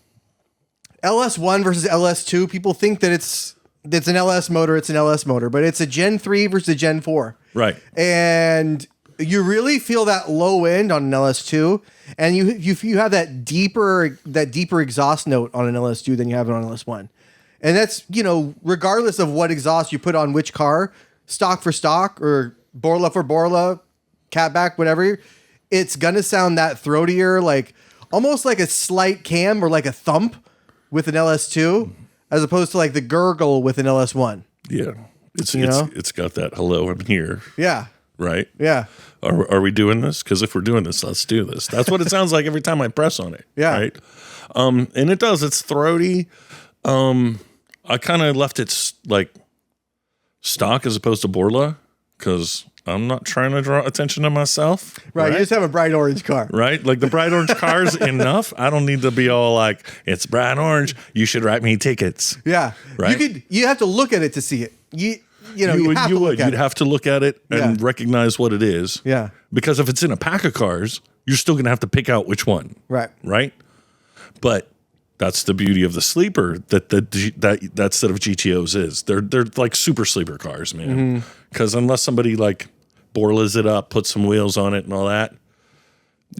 LS1 versus LS2, people think that it's an LS motor, but it's a Gen 3 versus a Gen 4. Right. And you really feel that low end on an LS2, and you have that deeper exhaust note on an LS2 than you have it on an LS1. And that's, regardless of what exhaust you put on which car, stock for stock or Borla for Borla, catback, whatever, it's going to sound that throatier, like almost like a slight cam or like a thump with an LS2 as opposed to like the gurgle with an LS1. Yeah. It's got that hello, I'm here. Yeah. Right? Yeah. Are we doing this? Because if we're doing this, let's do this. That's what it sounds like every time I press on it. Yeah. Right? And it does. It's throaty. I kind of left it like stock as opposed to Borla because I'm not trying to draw attention to myself. Right. You just have a bright orange car. Right? Like the bright orange car's enough. I don't need to be all like, it's bright orange. You should write me tickets. Yeah. Right? You have to look at it to see it. You'd have to look at it and recognize what it is. Yeah. Because if it's in a pack of cars, you're still going to have to pick out which one. Right. Right? But that's the beauty of the sleeper that set of GTOs is. They're like super sleeper cars, man. Because unless somebody like Borlas it up, put some wheels on it and all that,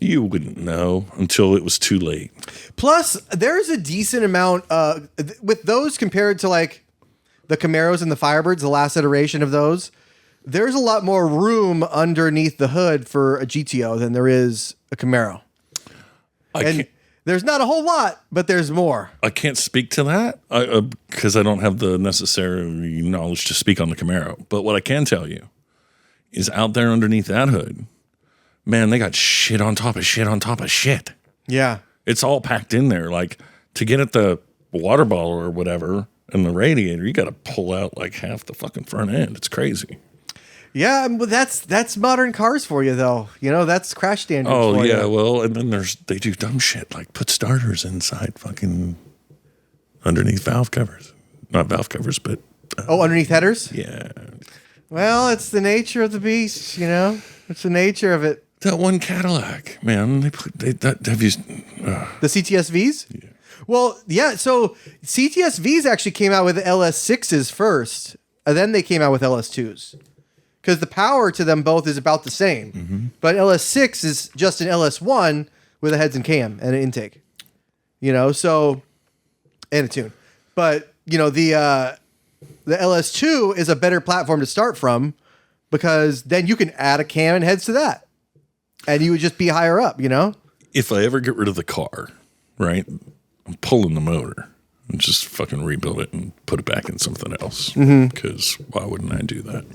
you wouldn't know until it was too late. Plus, there's a decent amount with those compared to like the Camaros and the Firebirds, the last iteration of those. There's a lot more room underneath the hood for a GTO than there is a Camaro. There's not a whole lot, but there's more. I can't speak to that because I don't have the necessary knowledge to speak on the Camaro. But what I can tell you is out there underneath that hood, man, they got shit on top of shit on top of shit. Yeah. It's all packed in there. Like to get at the water bottle or whatever and the radiator, you got to pull out like half the fucking front end. It's crazy. Yeah, but that's modern cars for you, though. That's crash standards. Oh, for yeah. you. Well, and then they do dumb shit like put starters inside fucking underneath valve covers. Not valve covers, but. Underneath headers? Yeah. Well, it's the nature of the beast, It's the nature of it. That one Cadillac, man. Have you. The CTS-Vs? Yeah. Well, yeah. So CTS-Vs actually came out with LS6s first, and then they came out with LS2s. Because the power to them both is about the same. Mm-hmm. But LS6 is just an LS1 with a heads and cam and an intake. So, and a tune. But, the LS2 is a better platform to start from because then you can add a cam and heads to that. And you would just be higher up, If I ever get rid of the car, right, I'm pulling the motor and just fucking rebuild it and put it back in something else. Because why wouldn't I do that?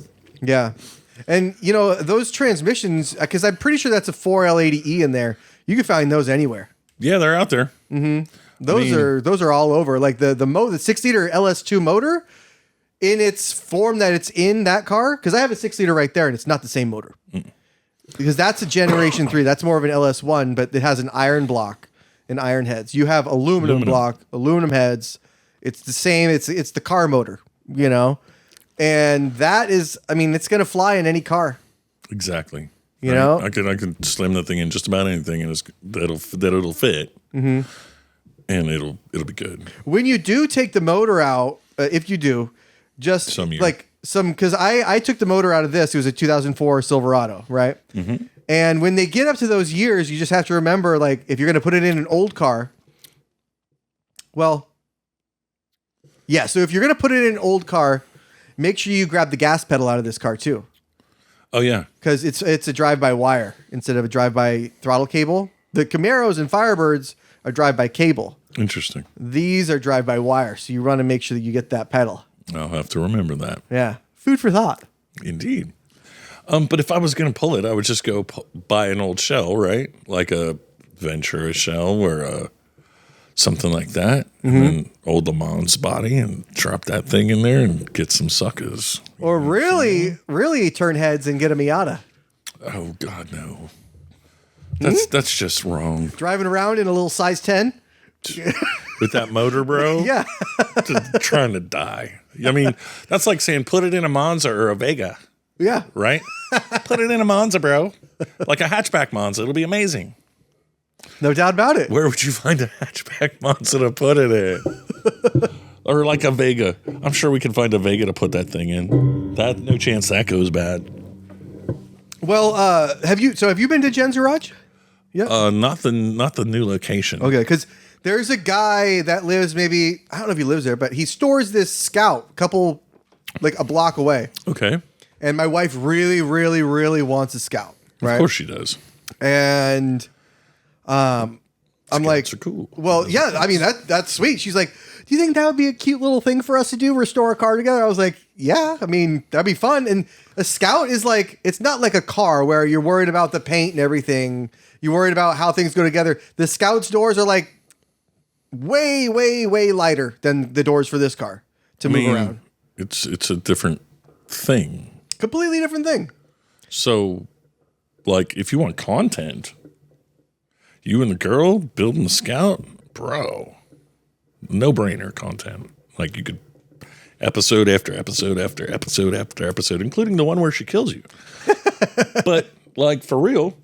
Yeah. And, those transmissions, because I'm pretty sure that's a 4L80E in there. You can find those anywhere. Yeah, they're out there. Mm-hmm. Those are all over. Like the 6-liter LS2 motor in its form that it's in that car, because I have a 6-liter right there and it's not the same motor. Because that's a Generation 3. That's more of an LS1, but it has an iron block and iron heads. You have aluminum block, aluminum heads. It's the same. It's the car motor, And that is, it's going to fly in any car. Exactly. You know, I can slam that thing in just about anything, and it'll fit, and it'll be good. When you do take the motor out, if you do, just because I took the motor out of this. It was a 2004 Silverado, right? Mm-hmm. And when they get up to those years, you just have to remember, like, if you're going to put it in an old car, so if you're going to put it in an old car, make sure you grab the gas pedal out of this car too. Oh yeah, because it's a drive-by-wire instead of a drive-by throttle cable. The Camaros and Firebirds are drive-by cable. Interesting. These are drive-by-wire, so you want to make sure that you get that pedal. I'll have to remember that. Yeah, food for thought. Indeed. But if I was going to pull it, I would just go buy an old shell, right? Like a Ventura shell or something like that. And then old Le Mans body and drop that thing in there and get some suckers. Or really turn heads and get a Miata. Oh, God, no. That's just wrong. Driving around in a little size 10. With that motor, bro? Yeah. Trying to die. I mean, that's like saying put it in a Monza or a Vega. Yeah. Right? Put it in a Monza, bro. Like a hatchback Monza. It'll be amazing. No doubt about it. Where would you find a hatchback Monza to put it in? Or like a Vega. I'm sure we can find a Vega to put that thing in. No chance that goes bad. Well, have you been to Jen's garage? Yeah. Not the new location. Okay, because there's a guy that lives maybe, I don't know if he lives there, but he stores this Scout like a block away. Okay. And my wife really, really, really wants a Scout. Right? Of course she does. And I'm like, Scouts are cool. Well, yeah, I mean, that's sweet. She's like, do you think that would be a cute little thing for us to do, restore a car together? I was like, yeah, I mean, that'd be fun. And a Scout is like, it's not like a car where you're worried about the paint and everything. You're worried about how things go together. The Scout's doors are like way, way, way lighter than the doors for this car to move around. It's a different thing. Completely different thing. So, like, if you want content, you and the girl building the Scout, bro, no-brainer content. Like, you could episode after episode after episode after episode, including the one where she kills you. But, like, for real,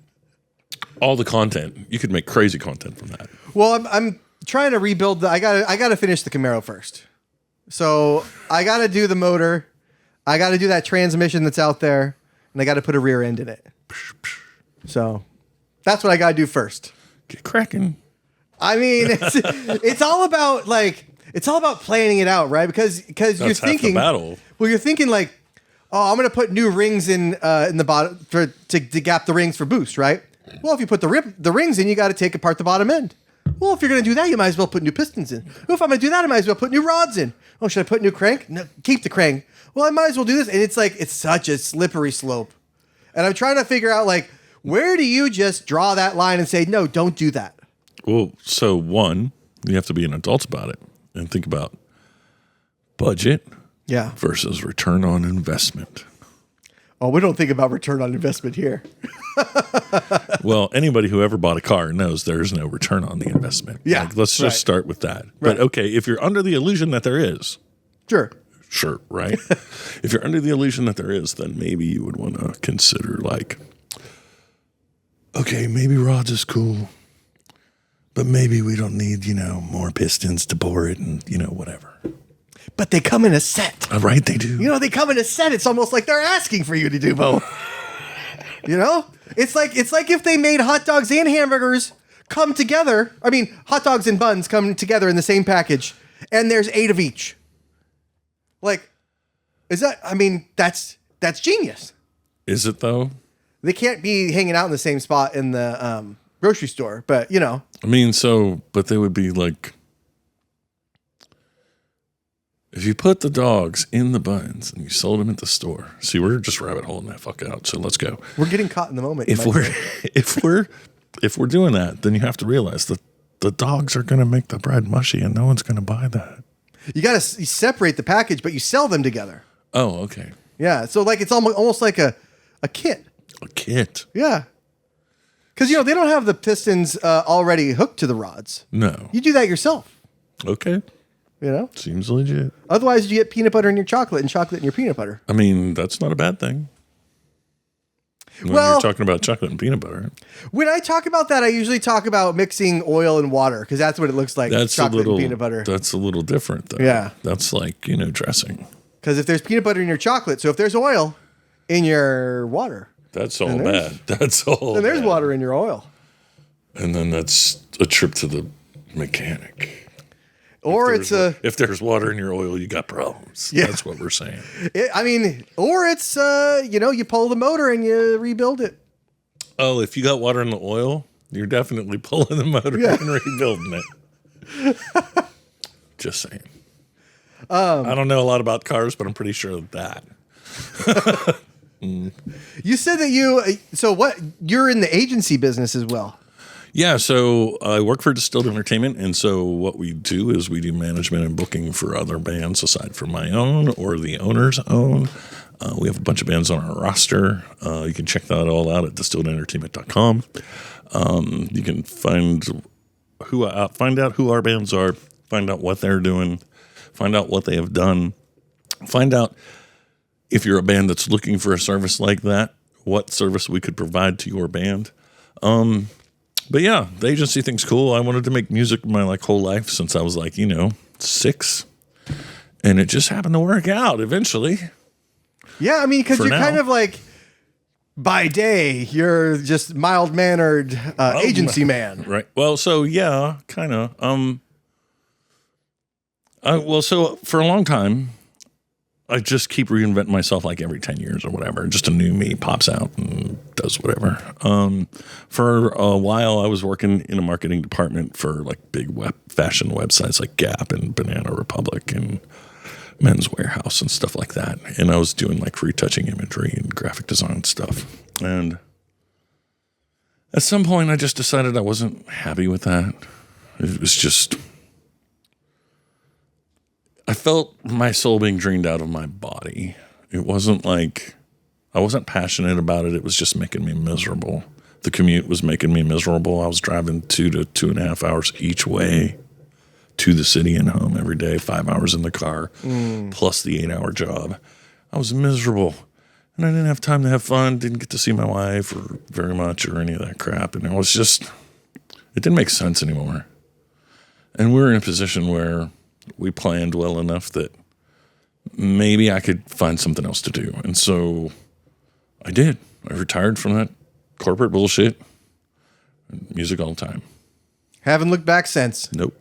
all the content, you could make crazy content from that. Well, I'm trying to rebuild I gotta finish the Camaro first. So I gotta do the motor. I gotta do that transmission that's out there, and I gotta put a rear end in it. So that's what I gotta do first. Get cracking. I mean, it's all about planning it out, right? Because you're thinking half the battle. Well, you're thinking like, oh, I'm gonna put new rings in the bottom to gap the rings for boost, right? Well, if you put the rings in, you got to take apart the bottom end. Well, if you're going to do that, you might as well put new pistons in. Well, if I'm going to do that, I might as well put new rods in. Oh, should I put new crank? No, keep the crank. Well, I might as well do this. And it's like, it's such a slippery slope. And I'm trying to figure out, like, where do you just draw that line and say, no, don't do that? Well, so one, you have to be an adult about it and think about budget versus return on investment. Oh, we don't think about return on investment here. Well, anybody who ever bought a car knows there's no return on the investment. Yeah. Like, let's just start with that. Right. But okay, if you're under the illusion that there is. Sure, right? If you're under the illusion that there is, then maybe you would want to consider like, okay, maybe rods is cool, but maybe we don't need, more pistons to bore it and, whatever. But they come in a set. Right, they do. They come in a set. It's almost like they're asking for you to do both. It's like if they made hot dogs and hamburgers come together. I mean, hot dogs and buns come together in the same package, and there's 8 of each. Like, that's genius. Is it though? They can't be hanging out in the same spot in the grocery store, but but they would be like, if you put the dogs in the buns and you sold them at the store. See, we're just rabbit holing that fuck out. So let's go. We're getting caught in the moment. If we're doing that, then you have to realize that the dogs are going to make the bread mushy, and no one's going to buy that. You got to separate the package, but you sell them together. Oh, okay. Yeah. So like it's almost like a kit. A kit. Yeah. Because they don't have the pistons already hooked to the rods. No. You do that yourself. Okay. Seems legit. Otherwise, you get peanut butter in your chocolate and chocolate in your peanut butter. I mean, that's not a bad thing. When you're talking about chocolate and peanut butter. When I talk about that, I usually talk about mixing oil and water because that's what it looks like. That's chocolate and peanut butter. That's a little different, though. Yeah. That's like, dressing. Because if there's peanut butter in your chocolate, so if there's oil in your water. That's all bad. That's all Then there's bad. water in your oil. And then that's a trip to the mechanic. Or if there's water in your oil, you got problems. Yeah. That's what we're saying. Or it's you pull the motor and you rebuild it. Oh, if you got water in the oil, you're definitely pulling the motor and rebuilding it. Just saying. I don't know a lot about cars, but I'm pretty sure of that. You said that you're in the agency business as well. Yeah, so I work for Distilled Entertainment, and so what we do is we do management and booking for other bands aside from my own or the owner's own. We have a bunch of bands on our roster. You can check that all out at distilledentertainment.com. You can find out who our bands are, find out what they're doing, find out what they have done, find out if you're a band that's looking for a service like that, what service we could provide to your band. But yeah, the agency thing's cool. I wanted to make music my whole life since I was 6, and it just happened to work out eventually. Yeah, I mean, because you're kind of by day, you're just mild-mannered agency man. Right. Well, so yeah, kind of. So for a long time, I just keep reinventing myself every 10 years or whatever. Just a new me pops out and does whatever. For a while, I was working in a marketing department for big fashion websites like Gap and Banana Republic and Men's Warehouse and stuff like that. And I was doing retouching imagery and graphic design stuff. And at some point, I just decided I wasn't happy with that. It was just... I felt my soul being drained out of my body. It wasn't I wasn't passionate about it. It was just making me miserable. The commute was making me miserable. I was driving 2 to 2.5 hours each way to the city and home every day, 5 hours in the car, plus the 8-hour job. I was miserable. And I didn't have time to have fun, didn't get to see my wife or very much or any of that crap. And it didn't make sense anymore. And we were in a position where we planned well enough that maybe I could find something else to do. And so I did. I retired from that corporate bullshit. Music all the time. Haven't looked back since. Nope.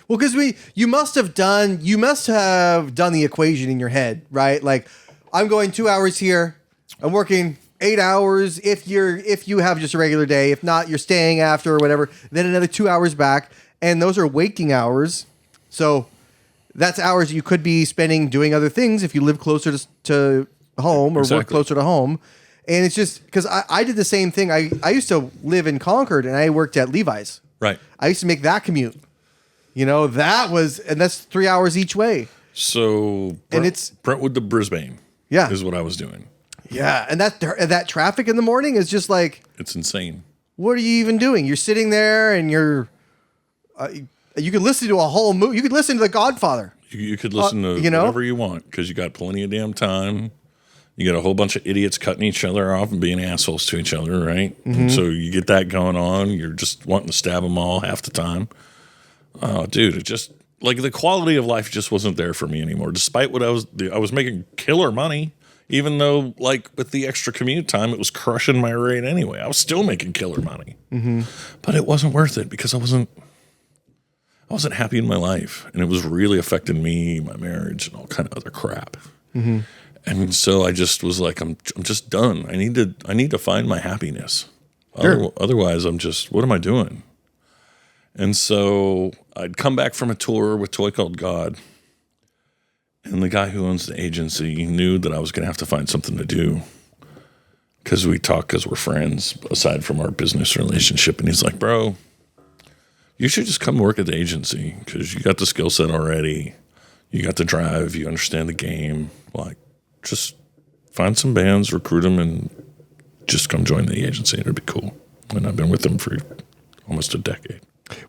Well, because you must have done the equation in your head, right? I'm going 2 hours here. I'm working 8 hours if you have just a regular day. If not, you're staying after or whatever. Then another 2 hours back. And those are waking hours. So that's hours you could be spending doing other things if you live closer to home or work closer to home. And it's just because I did the same thing. I used to live in Concord and I worked at Levi's. Right. I used to make that commute. That's 3 hours each way. So it's Brentwood to Brisbane. Yeah, is what I was doing. Yeah, and that traffic in the morning is just it's insane. What are you even doing? You're sitting there and you're. You could listen to a whole movie. You could listen to The Godfather. You could listen to whatever you want because you got plenty of damn time. You got a whole bunch of idiots cutting each other off and being assholes to each other, right? Mm-hmm. And so you get that going on. You're just wanting to stab them all half the time. Oh, dude, it just the quality of life just wasn't there for me anymore. Despite what I was making killer money, even though with the extra commute time, it was crushing my rate anyway. I was still making killer money, but it wasn't worth it because I wasn't happy in my life, and it was really affecting me, my marriage, and all kind of other crap. Mm-hmm. And so I just was I'm just done. I need to find my happiness. Sure. Otherwise, I'm just, what am I doing? And so I'd come back from a tour with Toy Called God, and the guy who owns the agency knew that I was going to have to find something to do because we talk because we're friends, aside from our business relationship. And he's like, bro, you should just come work at the agency because you got the skill set already. You got the drive. You understand the game. Just find some bands, recruit them, and just come join the agency. It'd be cool. And I've been with them for almost a decade.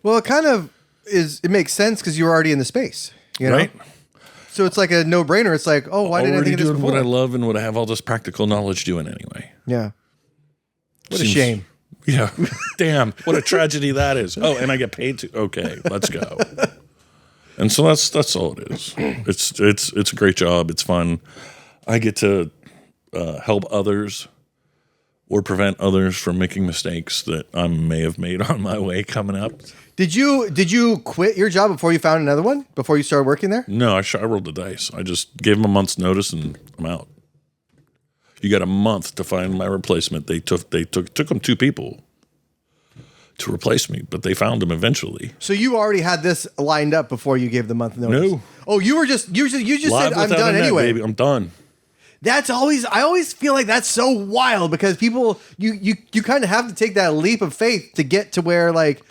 Well, it kind of is. It makes sense because you're already in the space, right? So it's a no-brainer. It's why didn't I think of this before? What I love and what I have all this practical knowledge doing anyway. Yeah. What a shame. Yeah. Damn. What a tragedy that is. Oh, and I get paid to. Okay, let's go. And so that's all it is. It's a great job. It's fun. I get to help others or prevent others from making mistakes that I may have made on my way coming up. Did you quit your job before you found another one? Before you started working there? No, I rolled the dice. I just gave them a month's notice and I'm out. You got a month to find my replacement. They took them 2 people to replace me, but they found him eventually. So you already had this lined up before you gave the month notice? No. Oh, you just Live said I'm done anyway. Baby. I'm done. I always feel like that's so wild because people, you kind of have to take that leap of faith to get to where like,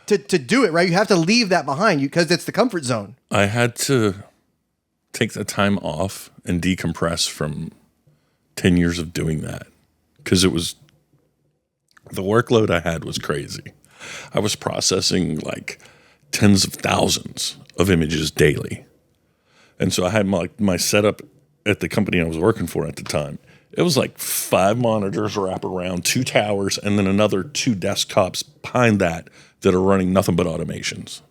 to do it, right? You have to leave that behind you because it's the comfort zone. I had to take the time off and decompress from 10 years of doing that because it was, the workload I had was crazy. I was processing like tens of thousands of images daily. And so I had my setup at the company I was working for at the time. It was like 5 monitors wrap around, 2 towers, and then another 2 desktops behind that are running nothing but automations.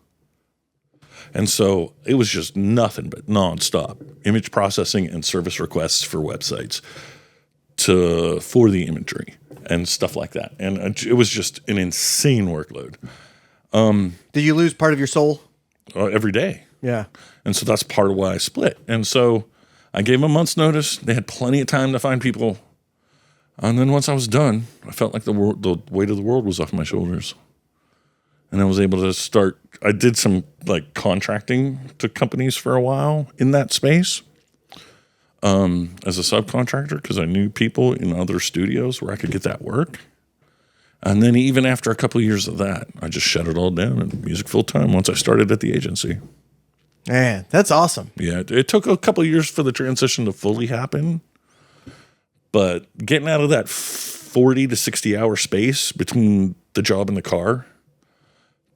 And so it was just nothing but nonstop image processing and service requests for websites for the imagery and stuff like that. And it was just an insane workload. Did you lose part of your soul? Every day. Yeah. And so that's part of why I split. And so I gave them a month's notice. They had plenty of time to find people. And then once I was done, I felt like the weight of the world was off my shoulders. And I was able to start, I did some like contracting to companies for a while in that space as a subcontractor because I knew people in other studios where I could get that work. And then even after a couple of years of that, I just shut it all down and music full time once I started at the agency. Man, that's awesome. Yeah, it took a couple of years for the transition to fully happen. But getting out of that 40 to 60 hour space between the job and the car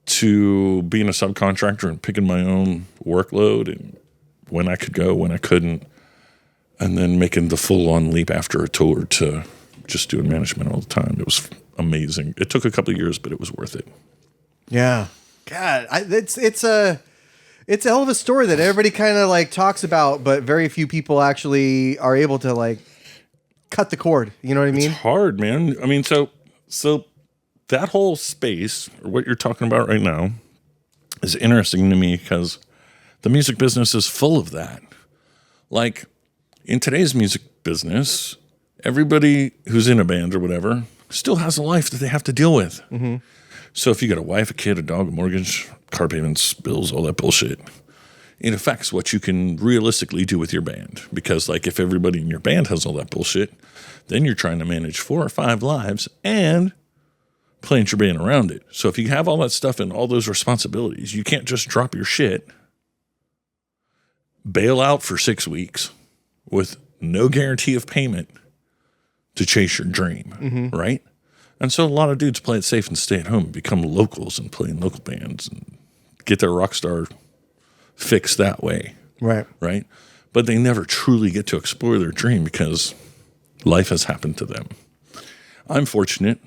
to being a subcontractor and picking my own workload and when I could go, when I couldn't, and then making the full-on leap after a tour to just doing management all the time. It was amazing. It took a couple of years, but it was worth it. Yeah. God, it's a hell of a story that everybody kind of like talks about, but very few people actually are able to like cut the cord. You know what I mean? It's hard, man. I mean, so that whole space, or what you're talking about right now, is interesting to me because the music business is full of that. Like, in today's music business, everybody who's in a band or whatever still has a life that they have to deal with. Mm-hmm. So if you got a wife, a kid, a dog, a mortgage, car payments, bills, all that bullshit, it affects what you can realistically do with your band. Because, like, if everybody in your band has all that bullshit, then you're trying to manage 4 or 5 lives and playing your band around it. So if you have all that stuff and all those responsibilities, you can't just drop your shit, bail out for 6 weeks with no guarantee of payment to chase your dream, right? And so a lot of dudes play it safe and stay at home, become locals and play in local bands and get their rock star fix that way. Right. Right. But they never truly get to explore their dream because life has happened to them. I'm fortunate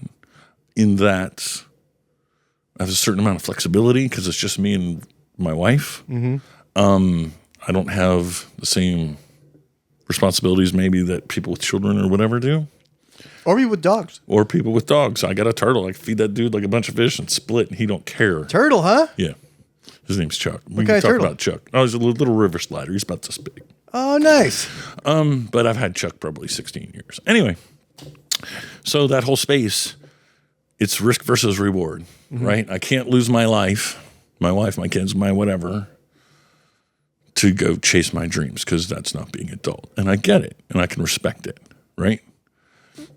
in that I have a certain amount of flexibility because it's just me and my wife. Mm-hmm. I don't have the same responsibilities maybe that people with children or whatever do. Or people with dogs. Or people with dogs. I got a turtle. I feed that dude like a bunch of fish and split, and he don't care. Turtle, huh? Yeah. His name's Chuck. We Okay, can talk turtle. about Chuck. Oh, he's a little river slider. He's about this big. Oh, nice. But I've had Chuck probably 16 years. Anyway, so that whole space, it's risk versus reward, right? I can't lose my life, my wife, my kids, my whatever, to go chase my dreams because that's not being adult. And I get it, and I can respect it, right?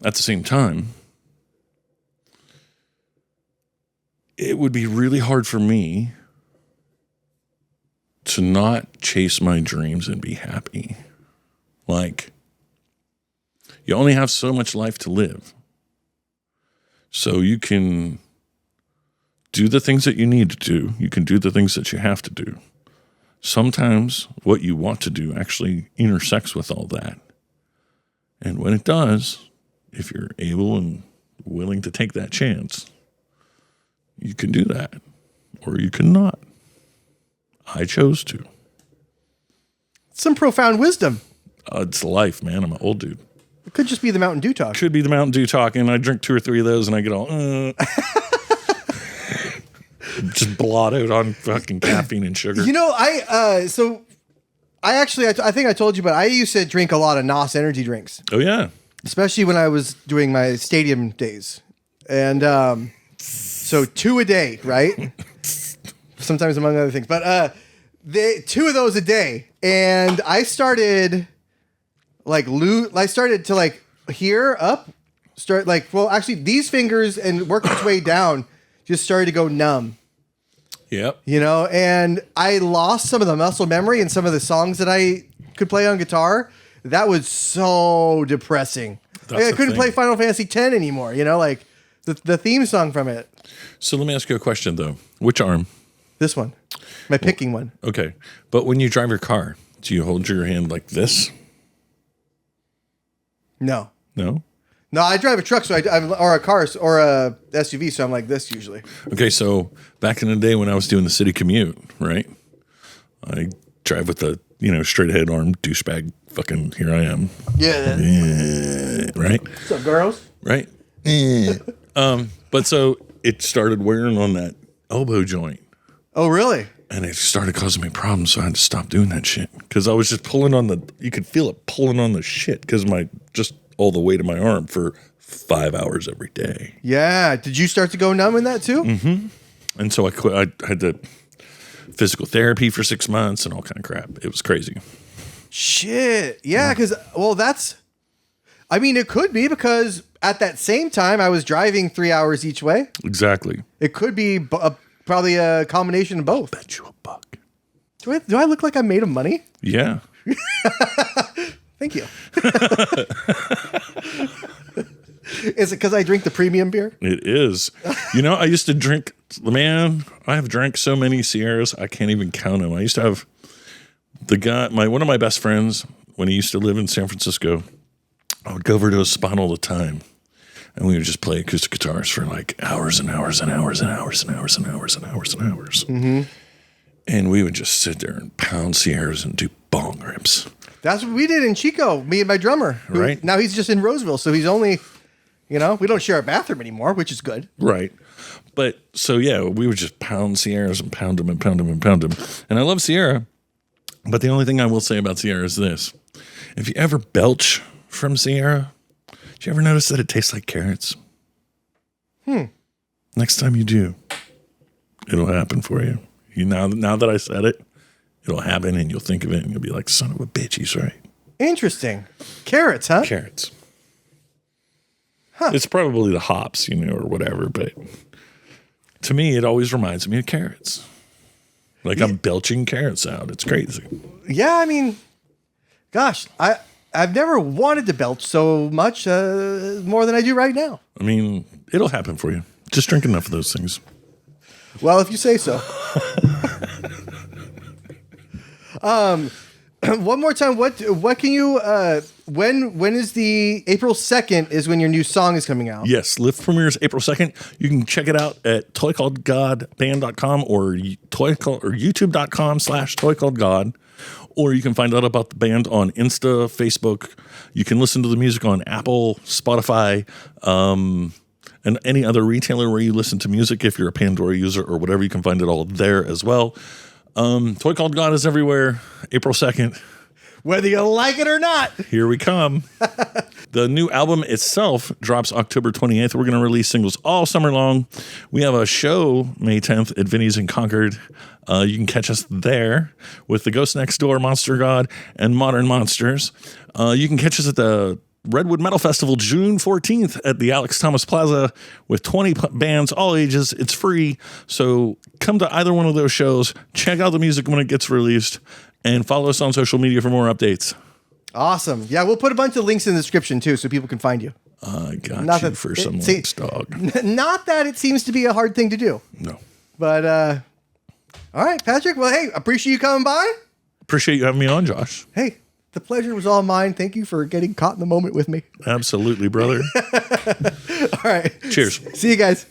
At the same time, it would be really hard for me to not chase my dreams and be happy. Like, you only have so much life to live. So you can do the things that you need to do. You can do the things that you have to do. Sometimes what you want to do actually intersects with all that. And when it does, if you're able and willing to take that chance, you can do that, or you cannot. I chose to. Some profound wisdom. It's life, man. I'm an old dude. It could just be the Mountain Dew talk. Could be the Mountain Dew talk, and I drink 2 or 3 of those, and I get all just blotted on fucking caffeine and sugar. You know, I think I told you, but I used to drink a lot of NOS energy drinks. Oh yeah, especially when I was doing my stadium days, and so 2 a day, right? Sometimes among other things, but 2 of those a day, and I started like I started to like here up, start like, well, actually these fingers and working its way down just started to go numb. Yep. You know, and I lost some of the muscle memory and some of the songs that I could play on guitar. That was so depressing. Like, I couldn't play Final Fantasy X anymore, you know, like the theme song from it. So let me ask you a question, though. Which arm? This one. My picking one. Okay. But when you drive your car, do you hold your hand like this? No. No? No, I drive a truck, so or a car, or a SUV, so I'm like this usually. Okay, so back in the day when I was doing the city commute, right? I drive with the, straight ahead arm, douchebag, fucking here I am. Yeah. Right? What's up, girls? Right? But so it started wearing on that elbow joint. Oh, really? And it started causing me problems, so I had to stop doing that shit. Because I was just pulling on you could feel it pulling on the shit because just all the weight of my arm for 5 hours every day. Yeah. Did you start to go numb in that too? Mm-hmm. And so I quit. I had to physical therapy for 6 months and all kind of crap. It was crazy. Shit. Yeah, because, it could be because at that same time I was driving 3 hours each way. Exactly. It could be probably a combination of both. Bet you $1. Do I look like I'm made of money? Yeah. Thank you. Is it because I drink the premium beer? It is. I used to drink, man, I have drank so many Sierras, I can't even count them. I used to have one of my best friends, when he used to live in San Francisco, I would go over to his spot all the time. And we would just play acoustic guitars for like hours and hours and hours and hours and hours and hours and hours and hours. Mm-hmm. And we would just sit there and pound Sierras and do bong rips. That's what we did in Chico, me and my drummer. Right. Now he's just in Roseville, so he's only, we don't share a bathroom anymore, which is good. Right. But so, yeah, we would just pound Sierras and pound them and pound them and pound them. And I love Sierra, but the only thing I will say about Sierra is this. If you ever belch from Sierra, did you ever notice that it tastes like carrots? Next time you do, it'll happen for you. Now that I said it, it'll happen and you'll think of it and you'll be like, son of a bitch, he's right. Interesting. Carrots, huh? Carrots. Huh. It's probably the hops, or whatever, but to me, it always reminds me of carrots. Like I'm belching carrots out. It's crazy. Yeah, gosh, I've never wanted to belch so much more than I do right now. It'll happen for you. Just drink enough of those things. Well, if you say so. One more time, what can you when is the April 2nd is when your new song is coming out? Yes, Lift premieres April 2nd. You can check it out at toycalledgodband.com or youtube.com/toycalledgod. Or you can find out about the band on Insta, Facebook. You can listen to the music on Apple, Spotify, and any other retailer where you listen to music. If you're a Pandora user or whatever, you can find it all there as well. Toy Called God is everywhere. April 2nd. Whether you like it or not. Here we come. The new album itself drops October 28th. We're going to release singles all summer long. We have a show May 10th at Vinny's in Concord. You can catch us there with the Ghost Next Door, Monster God, and Modern Monsters. You can catch us at the Redwood Metal Festival June 14th at the Alex Thomas Plaza with 20 bands, all ages. It's free. So come to either one of those shows. Check out the music when it gets released. And follow us on social media for more updates. Awesome. Yeah, we'll put a bunch of links in the description, too, so people can find you. I got you for some links, dog. Not that it seems to be a hard thing to do. No. But, all right, Patrick. Well, hey, appreciate you coming by. Appreciate you having me on, Josh. Hey, the pleasure was all mine. Thank you for getting caught in the moment with me. Absolutely, brother. All right. Cheers. See you guys.